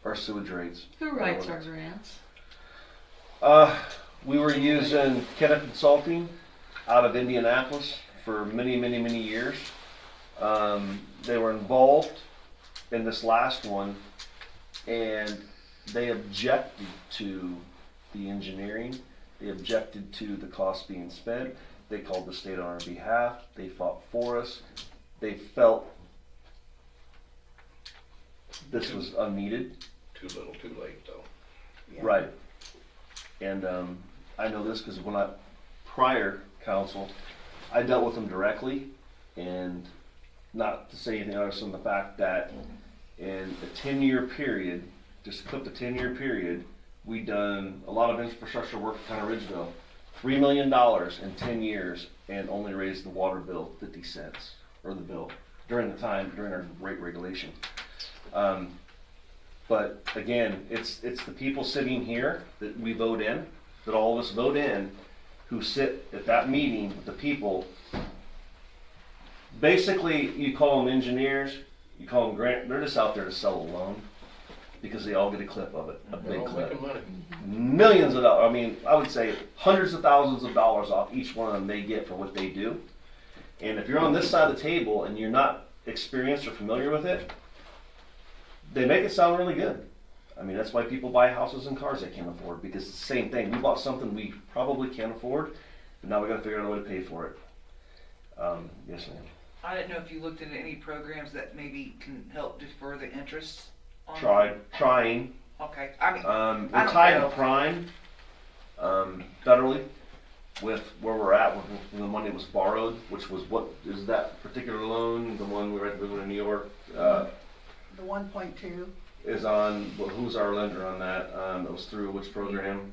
Our sewage rates.
Who writes our grants?
We were using Kenna Consulting out of Indianapolis for many, many, many years. They were involved in this last one, and they objected to the engineering. They objected to the cost being spent. They called the state on our behalf. They fought for us. They felt this was unneeded.
too little, too late, though.
Yeah.
Right. And I know this because when prior council, I dealt with them directly, and not to say anything other than the fact that in a 10-year period, just to clip the 10-year period, we done a lot of infrastructure work for Town of Ridgeville, $3 million in 10 years, and only raised the water bill 50 cents, or the bill, during our rate regulation. But again, it's the people sitting here that we vote in, that all of us vote in, who sit at that meeting with the people. Basically, you call them engineers, you call them grant, they're just out there to sell a loan because they all get a clip of it, a
They're
big
all
clip.
making money.
Millions of dollars, I mean, I would say hundreds of thousands of dollars off each one of them they get for what they do. And if you're on this side of the table and you're not experienced or familiar with it, they make it sound really good. I mean, that's why people buy houses and cars they can't afford, because it's the same thing. We bought something we probably can't afford, but now we got to figure out a way to pay for it. Yes, ma'am.
I didn't know if you looked into any programs that maybe can help defer the interest on.
Trying.
Okay, I mean,
We're
I don't
tied
know.
to Prime, federally. with where we're at when the money was borrowed, which was what is that particular loan, the one we were at in New York,
The 1.2.
is on, well, who's our lender on that? It was through which program?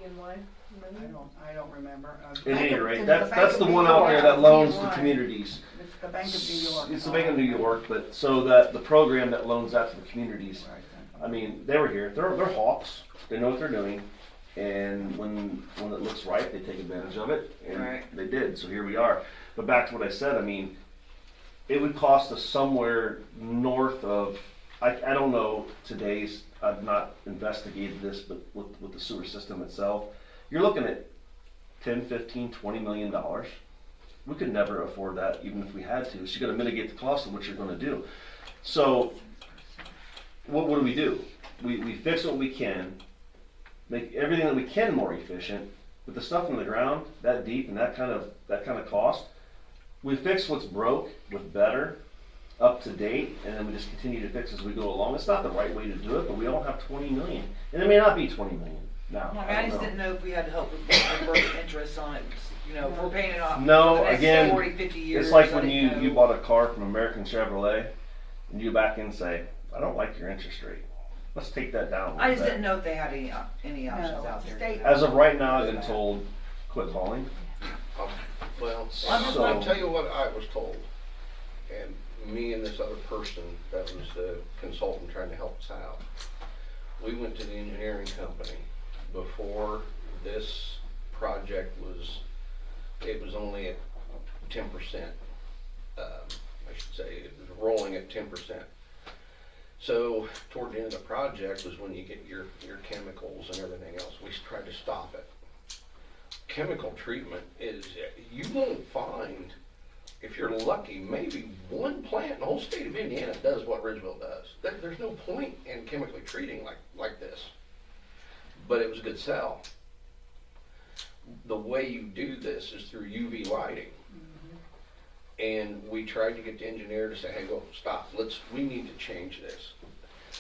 I don't remember.
At
Bank
any
of-
rate,
it's
that's the
Bank of
one
New
out there
York.
that loans the communities.
It's the Bank of New York.
It's the Bank of New York, but so that the program that loans out to the communities, I mean, they were here. They're hawks. They know what they're doing, and when it looks right, they take advantage of it, and
Right.
they did. So here we are. But back to what I said. I mean, it would cost us somewhere north of I don't know today's. I've not investigated this, but with the sewer system itself, you're looking at 10, 15, 20 million dollars. We could never afford that, even if we had to. So you got to mitigate the cost of what you're going to do. So what do? We fix what we can, make everything that we can more efficient. But the stuff in the ground that deep and that kind of cost, we fix what's broke with better, up to date, and then we just continue to fix as we go along. It's not the right way to do it, but we don't have 20 million, and it may not be 20 million now.
I just didn't know if we had to help with the interest on it. You know, if we're paying it off
No,
for the next
again,
40, 50 years.
it's like
I
when
didn't know.
you bought a car from American Chevrolet, and you back in and say, I don't like your interest rate. Let's take that down a little
I just
bit."
didn't know if they had any options out there.
State-
As of right now, I've been told, quit calling.
Well,
So-
I'll tell you what I was told, and me and this other person that was the consultant trying to help us out, we went to the engineering company before this project it was only at 10%. I should say, it was rolling at 10%. So toward the end of the project was when you get your chemicals and everything else. We tried to stop it. Chemical treatment is, you won't find, if you're lucky, maybe one plant in the whole state of Indiana does what Ridgeville does. There's no point in chemically treating like this. But it was a good sell. The way you do this is through UV lighting. And we tried to get the engineer to say, hey, go, stop, we need to change this.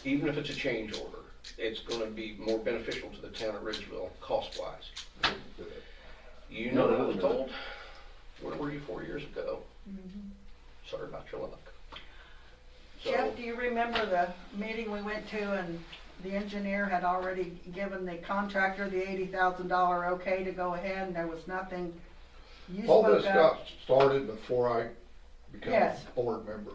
Even if it's a change order, it's gonna be more beneficial to the town of Ridgeville, cost-wise. You know what I was told? Where were you 4 years ago? Sorry about your luck. So-
Jeff, do you remember the meeting we went to and the engineer had already given the contractor the $80,000 okay to go ahead and there was nothing you
All
spoke
this
of?
got started before I became
Yes.
a board member.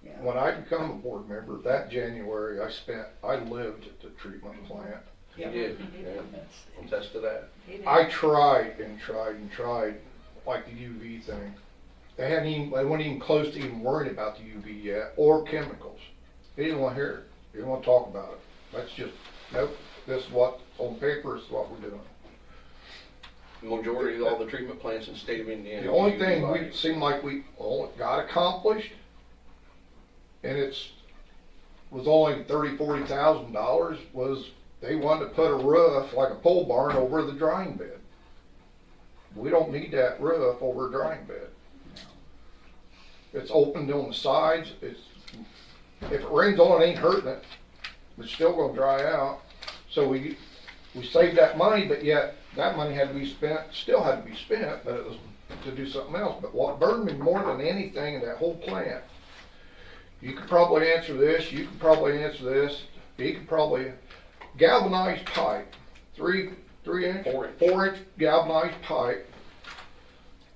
Yeah.
When I become a board member, that January, I lived at the treatment plant.
You did, yeah, attest to that.
I tried and tried and tried, like the UV thing. They weren't even close to even worrying about the UV yet, or chemicals. They didn't want to hear it. They didn't want to talk about it. That's just, nope, this is what, on paper, this is what we're doing.
Majority of all the treatment plants in the state of Indiana.
The only
use
thing
lighting.
we seem like we got accomplished, and was only $40,000, was they wanted to put a roof, like a pole barn, over the drying bed. We don't need that roof over a drying bed. It's opened on the sides, if it rains on it, ain't hurting it, it's still gonna dry out. So we saved that money, but yet that money had to be spent, still had to be spent, but it was to do something else. But what burned me more than anything in that whole plant, you could probably answer this, you could probably answer this, you could probably, galvanized pipe, 4 inch galvanized pipe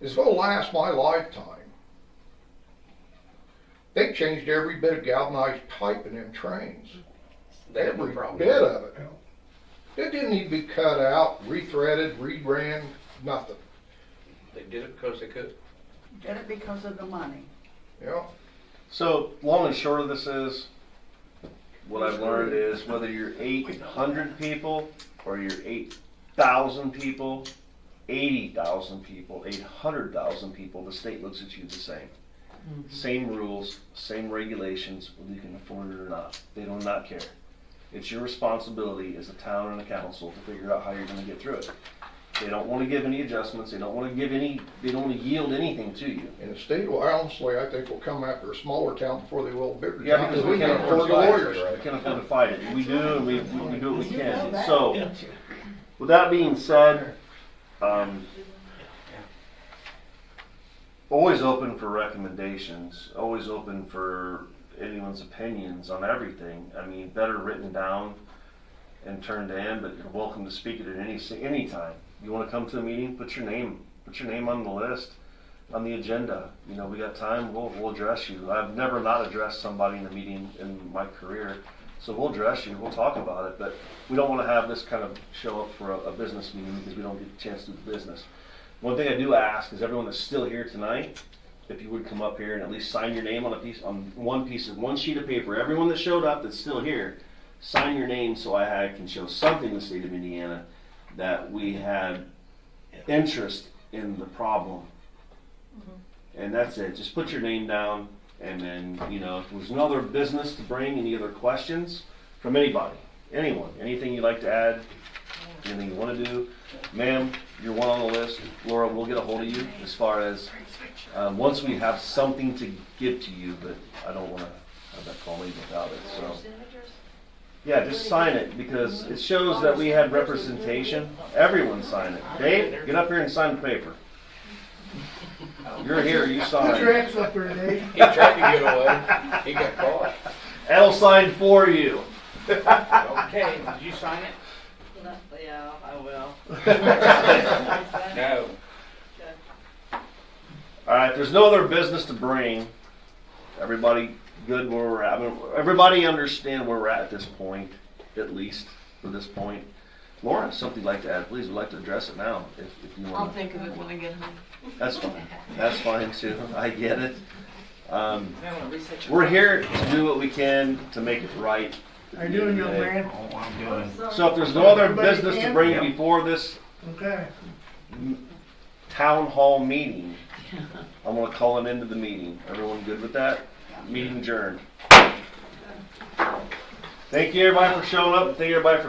is gonna last my lifetime. They changed every bit of galvanized pipe in them trains.
They have no
Every
problem
bit
with
of it. It didn't need to be cut out, rethreaded, reran, nothing.
They did it because they could.
Did it because of the money.
Yeah.
So long and short of this is, what I've learned is whether you're 800 people or you're 8,000 people, 80,000 people, 800,000 people, the state looks at you the same. Same rules, same regulations, whether you can afford it or not. They do not care. It's your responsibility as a town and a council to figure out how you're going to get through it. They don't want to give any adjustments. They don't want to they don't want to yield anything to you.
And the state, well, honestly, I think will come after a smaller town before they will a bigger
Yeah,
town.
because we can't afford to
the
fight
lawyers.
it. We can't afford to fight it. We do, and we do what we can. So, with that being said, Always open for recommendations, always open for anyone's opinions on everything. I mean, better written down and turned in, but you're welcome to speak at any time. You want to come to a meeting, put your name on the list, on the agenda. You know, we got time, we'll address you. I've never not addressed somebody in a meeting in my career, so we'll address you, we'll talk about it, but we don't want to have this kind of show up for a business meeting because we don't get a chance to do the business. One thing I do ask is everyone that's still here tonight, if you would come up here and at least sign your name on one sheet of paper. Everyone that showed up that's still here, sign your name so I can show something in the state of Indiana that we had interest in the problem. And that's it. Just put your name down, and then, you know, if there's no other business to bring, any other questions from anybody, anyone, anything you'd like to add, anything you want to do, ma'am, you're one on the list. Laura, we'll get a hold of you as far as once we have something to give to you, but I don't want to have that call leave without it. So, yeah, just sign it because it shows that we had representation. Everyone sign it. Dave, get up here and sign the paper. You're here, you sign.
Put your hands up there, Dave.
He tried to get away. He got caught.
I'll sign for you.
Okay, did you sign it?
Yeah, I will.
No.
All right, there's no other business to bring. Everybody good where we're at? I mean, everybody understand where we're at this point, at least for this point. Laura, something you'd like to add, please. We'd like to address it now, if you
I'll
want.
think of it when I get home.
That's fine. That's fine too. I get it. We're here to do what we can to make it right.
How you doing, young man?
Oh, I'm doing. So if there's no other business to bring before this
Okay.
town hall meeting, I'm going to call an end to the meeting. Everyone good with that? Meeting adjourned. Thank you everybody for showing up. Thank you everybody for